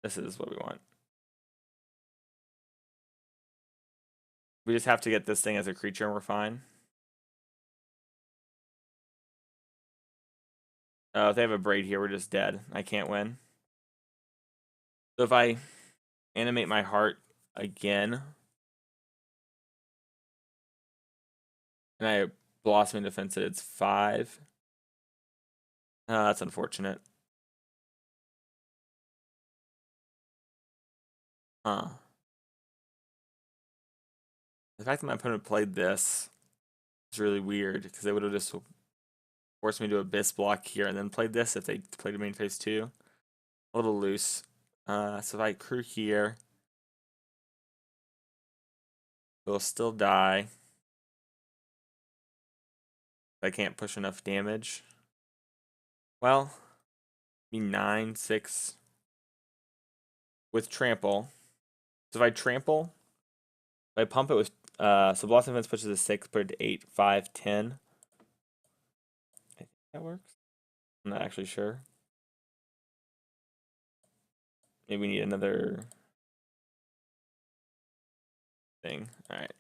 this is what we want. We just have to get this thing as a creature and we're fine. If they have a braid here, we're just dead. I can't win. So if I animate my heart again, and I blossom in defense it, it's 5. That's unfortunate. Huh. The fact that my opponent played this is really weird because they would have just forced me to Abyss block here and then played this if they played a main phase 2. A little loose. So if I crew here, we'll still die. I can't push enough damage. Well, be 9, 6 with trample. So if I trample, if I pump it with so Blossom Fence pushes a 6, put it to 8, 5, 10. I think that works. I'm not actually sure. Maybe we need another thing. Alright.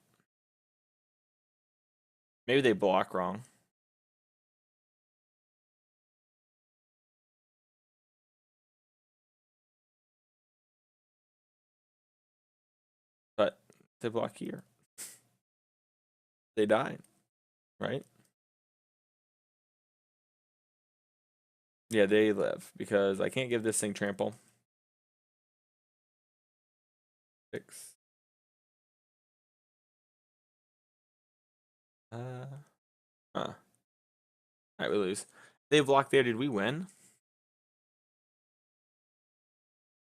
Maybe they block wrong. But they block here. They die. Right? Yeah, they live because I can't give this thing trample. 6. Alright, we lose. They blocked there. Did we win?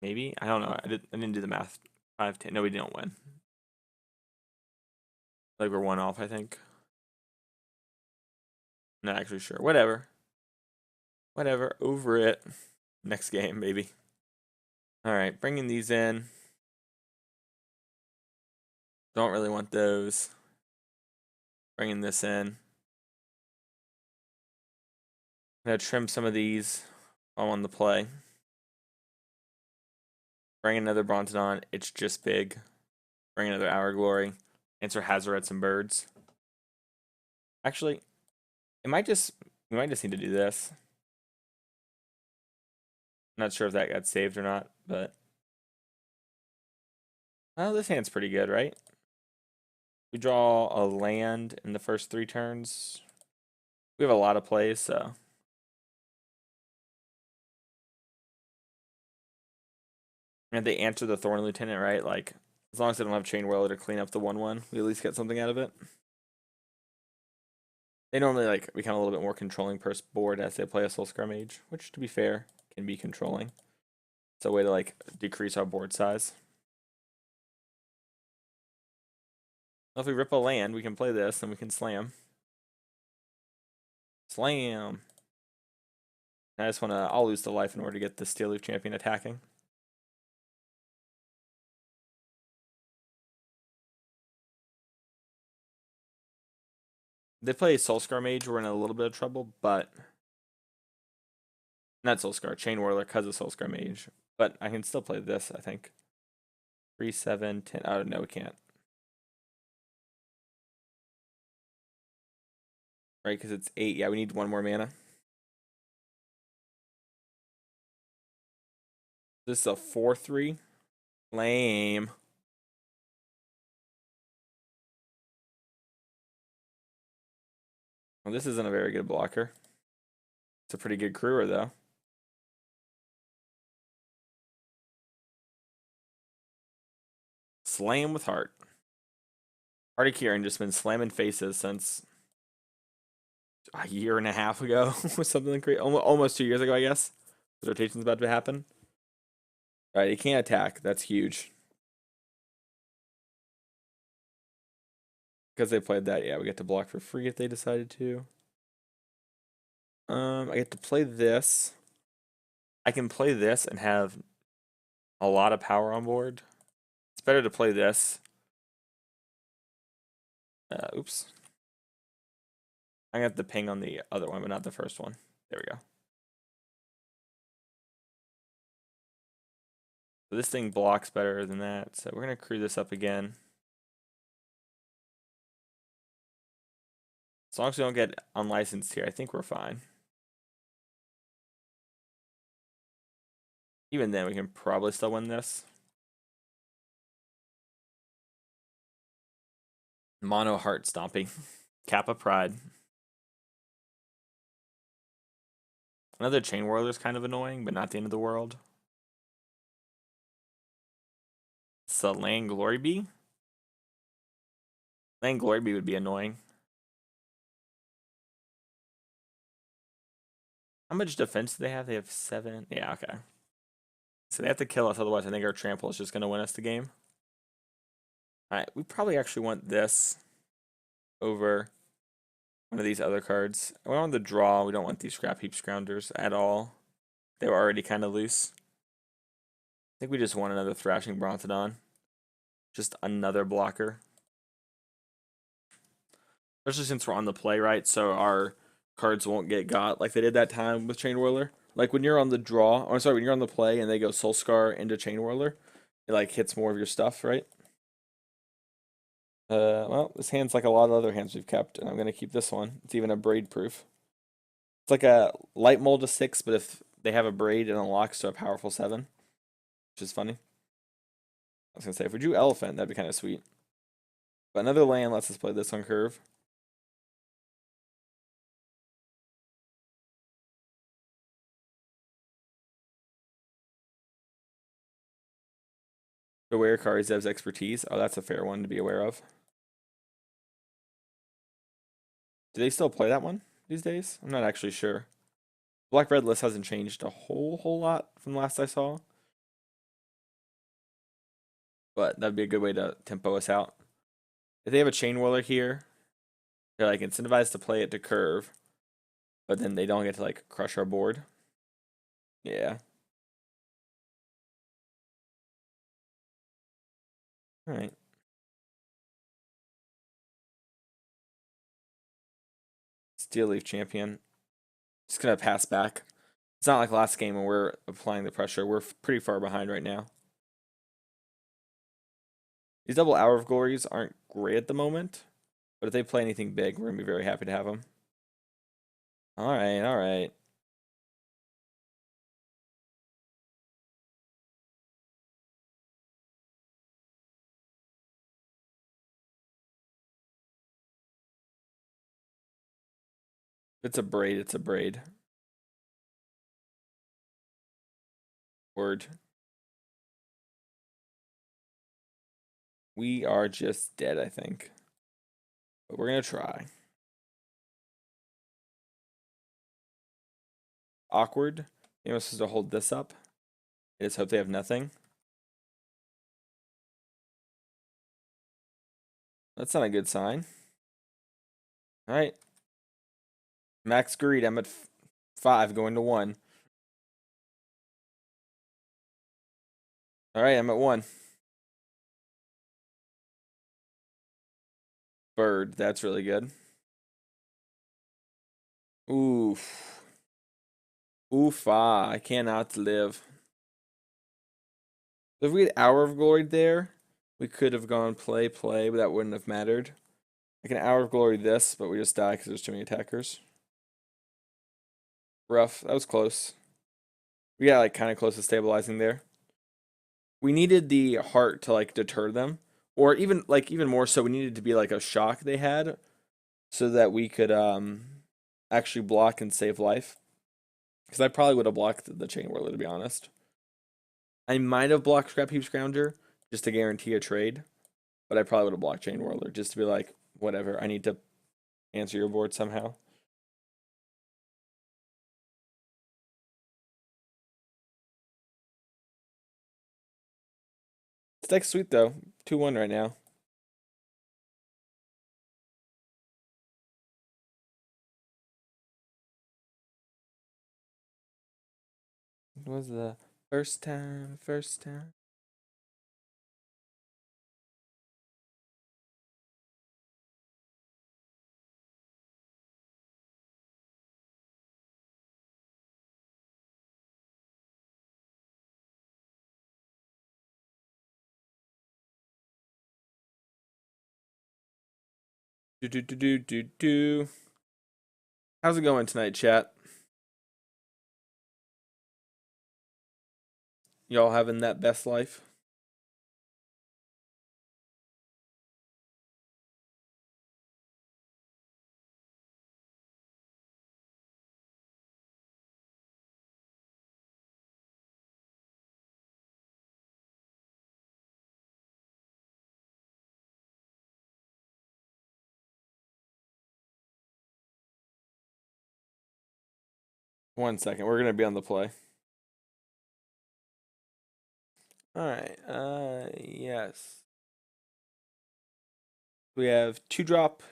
Maybe? I don't know. I didn't do the math. 5, 10. No, we didn't win. Like we're 1 off, I think. Not actually sure. Whatever. Whatever. Over it. Next game, baby. Alright, bringing these in. Don't really want those. Bringing this in. I'm going to trim some of these while I'm on the play. Bring another Bronzedon. It's just big. Bring another Hour Glory. Answer Hazarets and Birds. Actually, we might just need to do this. Not sure if that got saved or not, but well, this hand's pretty good, right? We draw a land in the first 3 turns. We have a lot of plays, so and they answer the Thorn Lieutenant, right? Like as long as they don't have Chain Whirler to clean up the 1/1, we at least get something out of it. They normally like become a little bit more controlling per board as they play a Soulscar Mage, which to be fair can be controlling. It's a way to like decrease our board size. Well, if we rip a land, we can play this and we can slam. Slam. I just want to. I'll lose the life in order to get the Steel Leaf Champion attacking. They play Soulscar Mage, we're in a little bit of trouble, but not Soulscar, Chain Whirler because of Soulscar Mage. But I can still play this, I think. 3, 7, 10. Oh no, we can't. Right, because it's 8. Yeah, we need 1 more mana. This is a 4/3. Lame. Well, this isn't a very good blocker. It's a pretty good crewer, though. Slam with heart. Hardy Kieran just been slamming faces since a year and a half ago or something crazy. Almost 2 years ago, I guess. The rotation's about to happen. All right, he can't attack. That's huge. Because they played that, yeah, we get to block for free if they decided to. I get to play this. I can play this and have a lot of power on board. It's better to play this. Oops. I got the ping on the other one, but not the first one. There we go. So this thing blocks better than that. So we're going to crew this up again. As long as we don't get unlicensed here, I think we're fine. Even then, we can probably still win this. Mono Heart Stompy. Kappa Pride. Another Chain Whirler is kind of annoying, but not the end of the world. So Land Glory Bee? Land Glory Bee would be annoying. How much defense do they have? They have 7. Yeah, okay. So they have to kill us, otherwise I think our trample is just going to win us the game. Alright, we probably actually want this over one of these other cards. We want the draw. We don't want these Scrap Heap Scroungers at all. They were already kind of loose. I think we just want another Thrashing Brontodon. Just another blocker. Especially since we're on the play, right? So our cards won't get got like they did that time with Chain Whirler. Like when you're on the draw, or sorry, when you're on the play and they go Soul Scar into Chain Whirler, it like hits more of your stuff, right? Well, this hand's like a lot of other hands we've kept, and I'm gonna keep this one. It's even a braid proof. It's like a light mold to 6, but if they have a braid, it unlocks to a powerful 7, which is funny. I was gonna say if we drew Elephant, that'd be kind of sweet. But another land lets us play this on curve. Aware cards Zev's expertise. Oh, that's a fair one to be aware of. Do they still play that one these days? I'm not actually sure. Black red list hasn't changed a whole lot from last I saw. But that'd be a good way to tempo us out. If they have a Chain Whirler here, they're like incentivized to play it to curve, but then they don't get to like crush our board. Yeah. Alright. Steel Leaf Champion. Just gonna pass back. It's not like last game when we're applying the pressure. We're pretty far behind right now. These double Hour of Glories aren't great at the moment, but if they play anything big, we're gonna be very happy to have them. Alright, alright. If it's a braid, it's a braid. Word. We are just dead, I think. But we're gonna try. Awkward. Maybe I'm supposed to hold this up. I just hope they have nothing. That's not a good sign. Alright. Max greed. I'm at 5 going to 1. Alright, I'm at 1. Bird. That's really good. Oof. Oofa. I cannot live. If we had Hour of Glory there, we could have gone play, but that wouldn't have mattered. Like an Hour of Glory this, but we just die because there's too many attackers. Rough. That was close. We got like kind of close to stabilizing there. We needed the heart to like deter them, or even more so, we needed to be like a shock they had, so that we could actually block and save life. Because I probably would have blocked the Chain Whirler, to be honest. I might have blocked Scrap Heap Scrounger just to guarantee a trade. But I probably would have blocked Chain Whirler just to be like, whatever, I need to answer your board somehow. This deck's sweet though. 2-1 right now. It was the first time, first time. Do do do do do do. How's it going tonight, chat? Y'all having that best life? One second, we're gonna be on the play. Alright, yes. We have 2-drop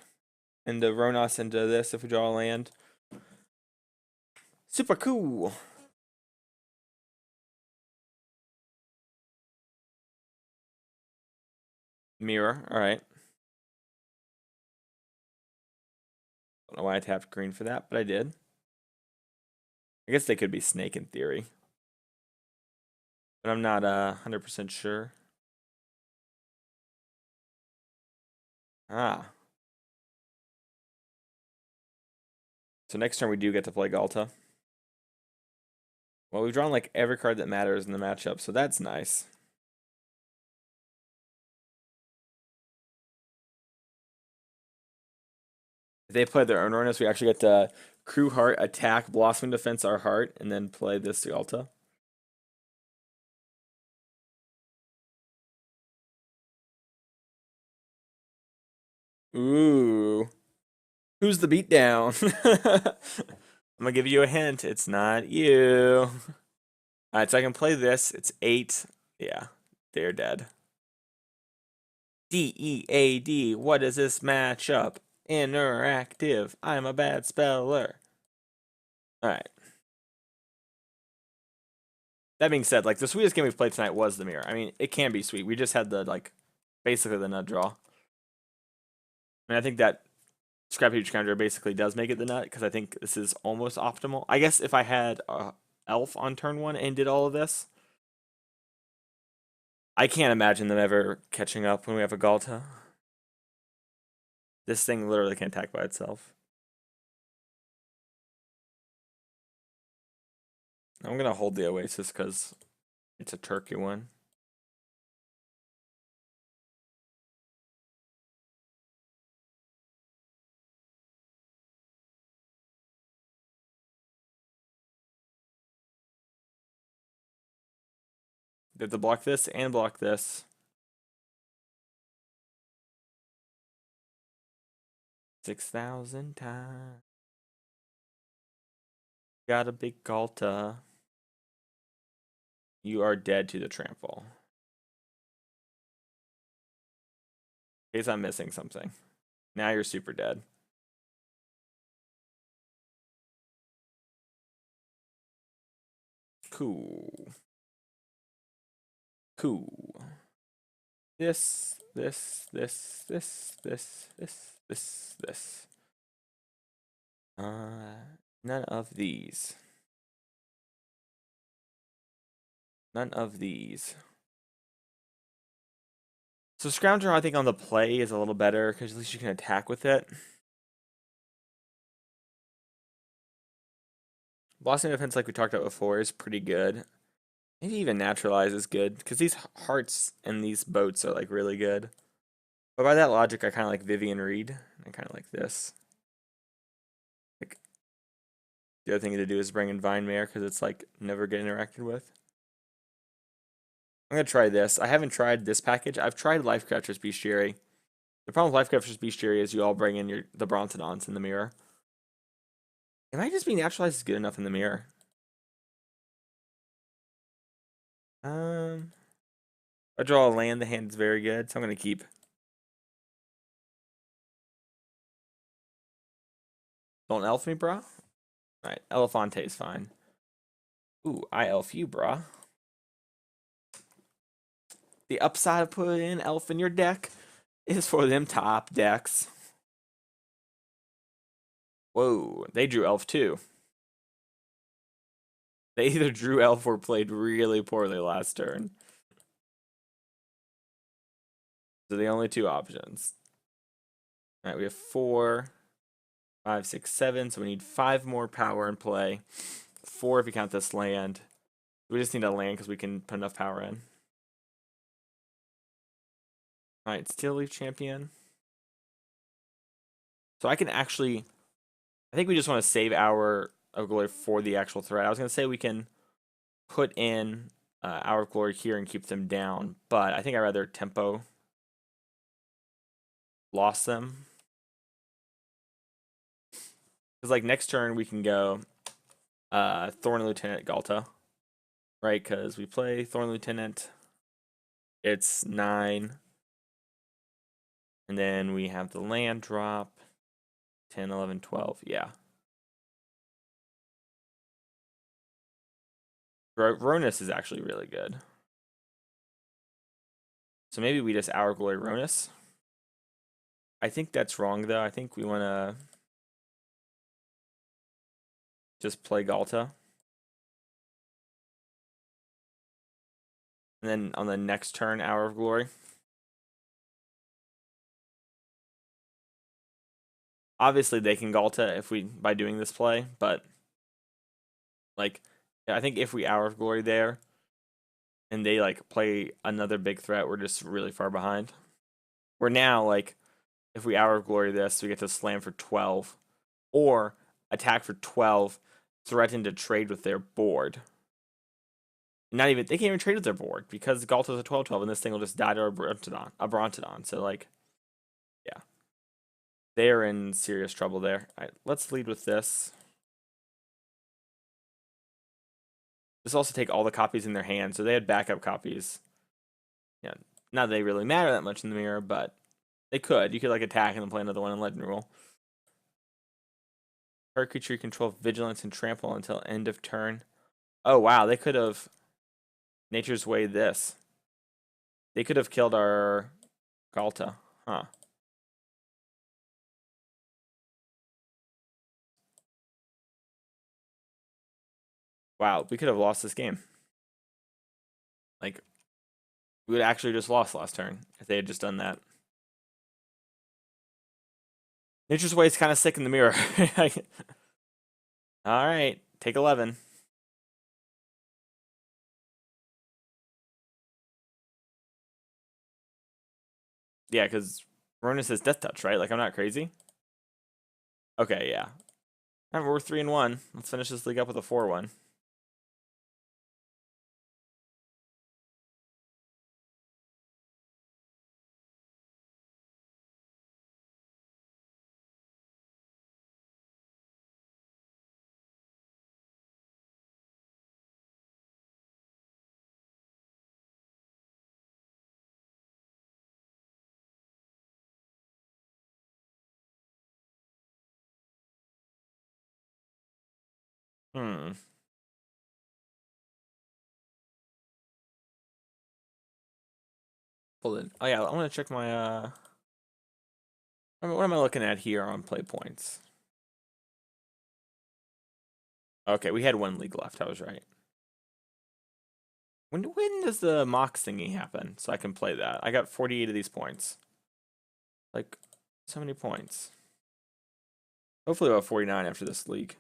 into Ronos into this if we draw a land. Super cool. Mirror, alright. Don't know why I tapped green for that, but I did. I guess they could be snake in theory. But I'm not 100% sure. Ah. So next turn we do get to play Galta. Well, we've drawn like every card that matters in the matchup, so that's nice. If they play their own Ronos, we actually get to Crew Heart, attack, Blossoming Defense our Heart, and then play this Galta. Ooh. Who's the beatdown? I'm gonna give you a hint. It's not you. Alright, so I can play this. It's 8. Yeah, they're dead. DEAD. What is this matchup? Interactive. I'm a bad speller. Alright. That being said, like the sweetest game we've played tonight was the mirror. I mean, it can be sweet. We just had the like basically the nut draw. I mean, I think that Scrap Heap Scoundrel basically does make it the nut because I think this is almost optimal. I guess if I had Elf on turn 1 and did all of this, I can't imagine them ever catching up when we have a Galta. This thing literally can attack by itself. I'm gonna hold the Oasis because it's a turkey one. They have to block this and block this. 6,000 times. Got a big Galta. You are dead to the trample. In case I'm missing something. Now you're super dead. Cool. Cool. This. None of these. None of these. So Scrounger, I think on the play is a little better because at least you can attack with it. Blossoming Defense, like we talked about before, is pretty good. Maybe even Naturalize is good because these hearts and these boats are like really good. But by that logic, I kind of like Vivian Reed. I kind of like this. Like the other thing to do is bring in Vine Mare because it's like never get interacted with. I'm gonna try this. I haven't tried this package. I've tried Life Crafter's Bestiary. The problem with Life Crafter's Bestiary is you all bring in the Brontodons in the mirror. It might just be naturalized is good enough in the mirror. I draw a land, the hand's very good, so I'm gonna keep. Don't elf me, brah. Alright, Elefante is fine. Ooh, I elf you, brah. The upside of putting an elf in your deck is for them top decks. Whoa, they drew elf too. They either drew elf or played really poorly last turn. So the only two options. Alright, we have 4, 5, 6, 7. So we need 5 more power in play. 4 if you count this land. We just need a land because we can put enough power in. Alright, Steel Leaf Champion. So I can actually, I think we just want to save Hour of Glory for the actual threat. I was going to say we can put in Hour of Glory here and keep them down, but I think I'd rather tempo lost them. Because like next turn we can go Thorn Lieutenant Galta, right? Because we play Thorn Lieutenant, it's 9. And then we have the land drop, 10, 11, 12, yeah. Ronus is actually really good. So maybe we just Hour of Glory Ronus. I think that's wrong though. I think we want to just play Galta. And then on the next turn, Hour of Glory. Obviously they can Galta if we by doing this play, but like I think if we Hour of Glory there and they like play another big threat, we're just really far behind. We're now like if we Hour of Glory this, we get to slam for 12 or attack for 12, threaten to trade with their board. Not even they can't even trade with their board because Galta's a 12/12 and this thing will just die to a Brontodon. So like yeah. They're in serious trouble there. All right, let's lead with this. This also take all the copies in their hand, so they had backup copies. Yeah, not that they really matter that much in the mirror, but they could. You could like attack and then play another one in Legend Rule. Target creature control vigilance and trample until end of turn. Oh wow, they could have Nature's Way this. They could have killed our Galta, huh? Wow, we could have lost this game. Like, we would actually just lost last turn if they had just done that. Nature's Way is kind of sick in the mirror. All right, take 11. Yeah, because Rona says Death Touch, right? Like, I'm not crazy. Okay, yeah. We're 3-1. Let's finish this league up with a 4-1. Hmm. Hold it. Oh yeah, I want to check my what am I looking at here on play points? Okay, we had 1 league left. I was right. When does the Mox thingy happen? So I can play that. I got 48 of these points. Like, so many points. Hopefully about 49 after this league.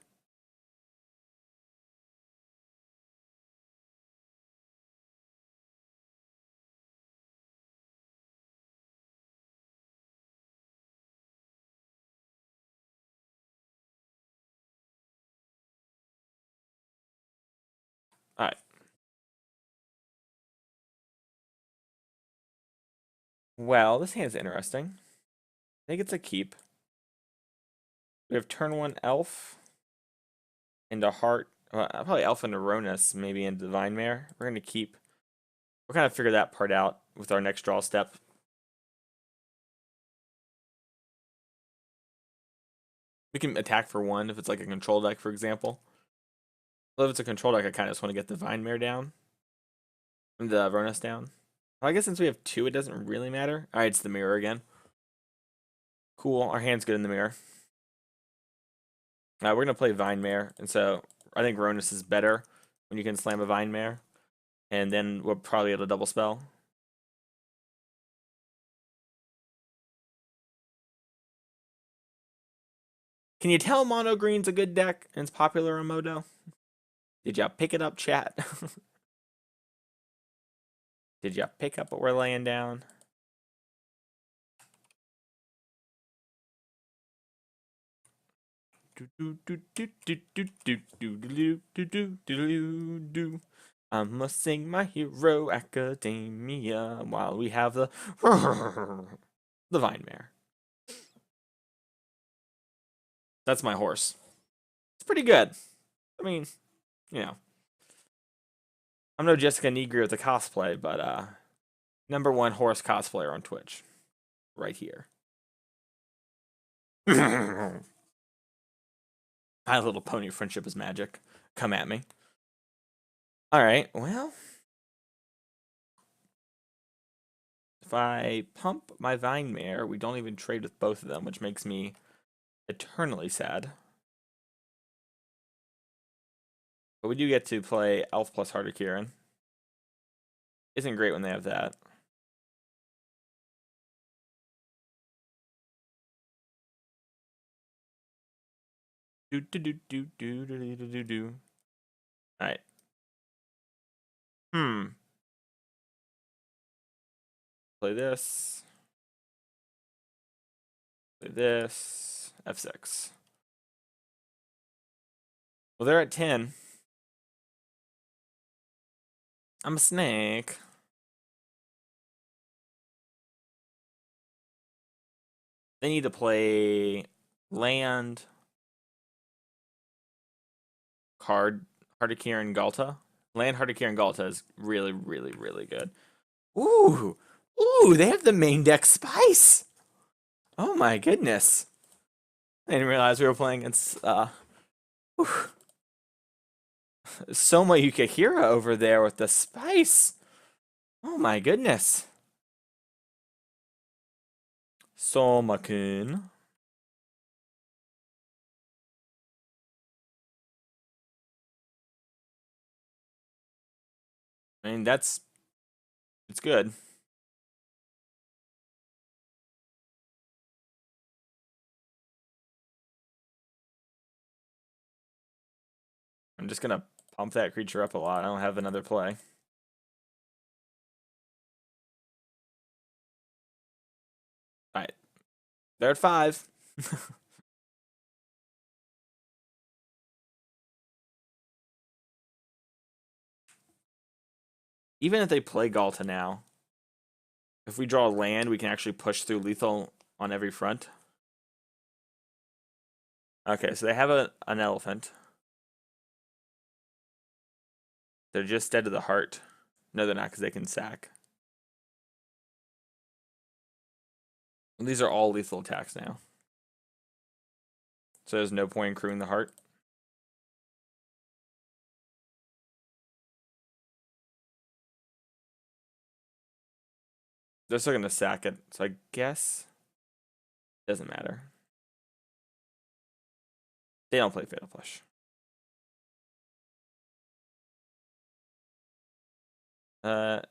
All right. Well, this hand's interesting. I think it's a keep. We have turn 1 elf into heart. Well, probably elf into Ronus, maybe into Divine Mare. We're going to keep. We'll kind of figure that part out with our next draw step. We can attack for 1 if it's like a control deck, for example. Well, if it's a control deck, I kind of just want to get the Divine Mare down. And the Ronus down. Well, I guess since we have 2, it doesn't really matter. Alright, it's the mirror again. Cool, our hand's good in the mirror. We're going to play Vine Mare, and so I think Ronus is better when you can slam a Vine Mare. And then we'll probably able to double spell. Can you tell Mono Green's a good deck and it's popular on Modo? Did ya pick it up, chat? Did ya pick up what we're laying down? I'ma sing My Hero Academia while we have the Vine Mare. That's my horse. It's pretty good. I mean, you know, I'm no Jessica Negri with the cosplay, but #1 horse cosplayer on Twitch, right here. My Little Pony friendship is magic. Come at me. All right, well, if I pump my Vine Mare, we don't even trade with both of them, which makes me eternally sad. But we do get to play Elf plus Harder Kieran. Isn't great when they have that. Do. All right. Play this. Play this. F6. Well, they're at 10. I'm a snake. They need to play land, card, Hardikiran Galta. Land Hardikiran Galta is really, really, really good. Ooh, they have the main deck Spice. Oh my goodness. I didn't realize we were playing against Soma Yukihira over there with the Spice. Oh my goodness. Soma-kun. I mean, it's good. I'm just gonna pump that creature up a lot. I don't have another play. Alright. They're at 5. Even if they play Galta now, if we draw a land, we can actually push through lethal on every front. Okay, so they have an elephant. They're just dead to the heart. No, they're not, because they can sack. And these are all lethal attacks now. So there's no point in crewing the heart. They're still going to sack it, so I guess it doesn't matter. They don't play Fatal Push. Alright.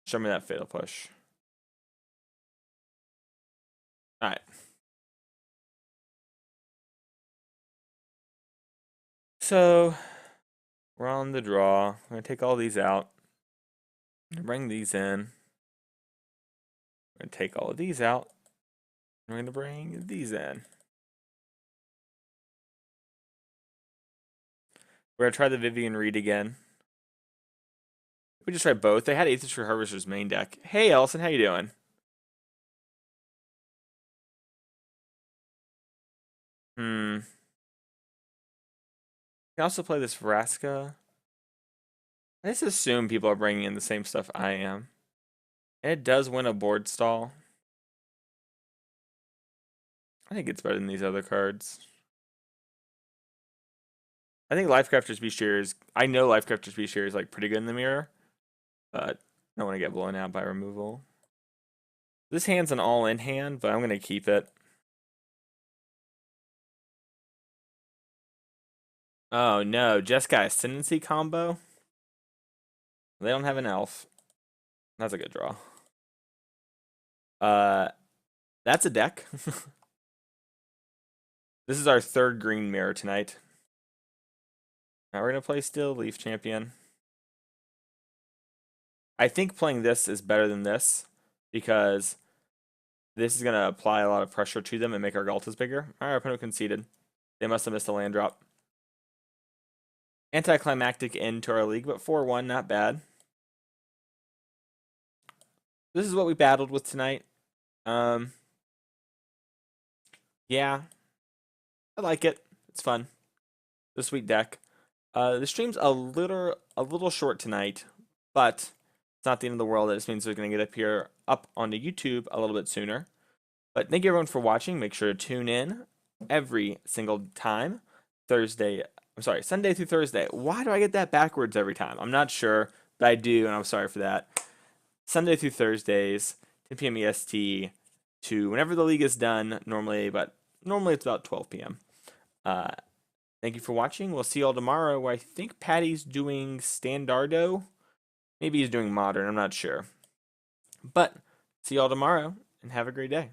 Show me that Fatal Push. Alright. So, we're on the draw. I'm going to take all these out. Bring these in. We're going to take all of these out. We're going to bring these in. We're gonna try the Vivian Reed again. We just tried both. They had Aether Tree Harvester's main deck. Hey, Ellison, how you doing? Hmm. Can also play this Vraska. I just assume people are bringing in the same stuff I am. And it does win a board stall. I think it's better than these other cards. I think Lifecrafter's Bestiary is... I know Lifecrafter's Bestiary is like pretty good in the mirror. But I don't want to get blown out by removal. This hand's an all-in hand, but I'm going to keep it. Oh no, Jeskai Ascendancy combo? They don't have an elf. That's a good draw. That's a deck. This is our third green mirror tonight. Now we're gonna play still Leaf Champion. I think playing this is better than this because this is gonna apply a lot of pressure to them and make our Galtas bigger. Our opponent conceded. They must have missed a land drop. Anticlimactic end to our league, but 4-1, not bad. This is what we battled with tonight. Yeah, I like it. It's fun. The sweet deck. The stream's a little short tonight, but it's not the end of the world. It just means they're going to get up onto YouTube a little bit sooner. But thank you everyone for watching. Make sure to tune in every single time. Sunday through Thursday. Why do I get that backwards every time? I'm not sure, but I do, and I'm sorry for that. Sunday through Thursdays, 10 p.m. EST to whenever the league is done, normally it's about 12 p.m. Thank you for watching. We'll see you all tomorrow, where I think Paddy's doing Standardo. Maybe he's doing Modern, I'm not sure. But see you all tomorrow, and have a great day.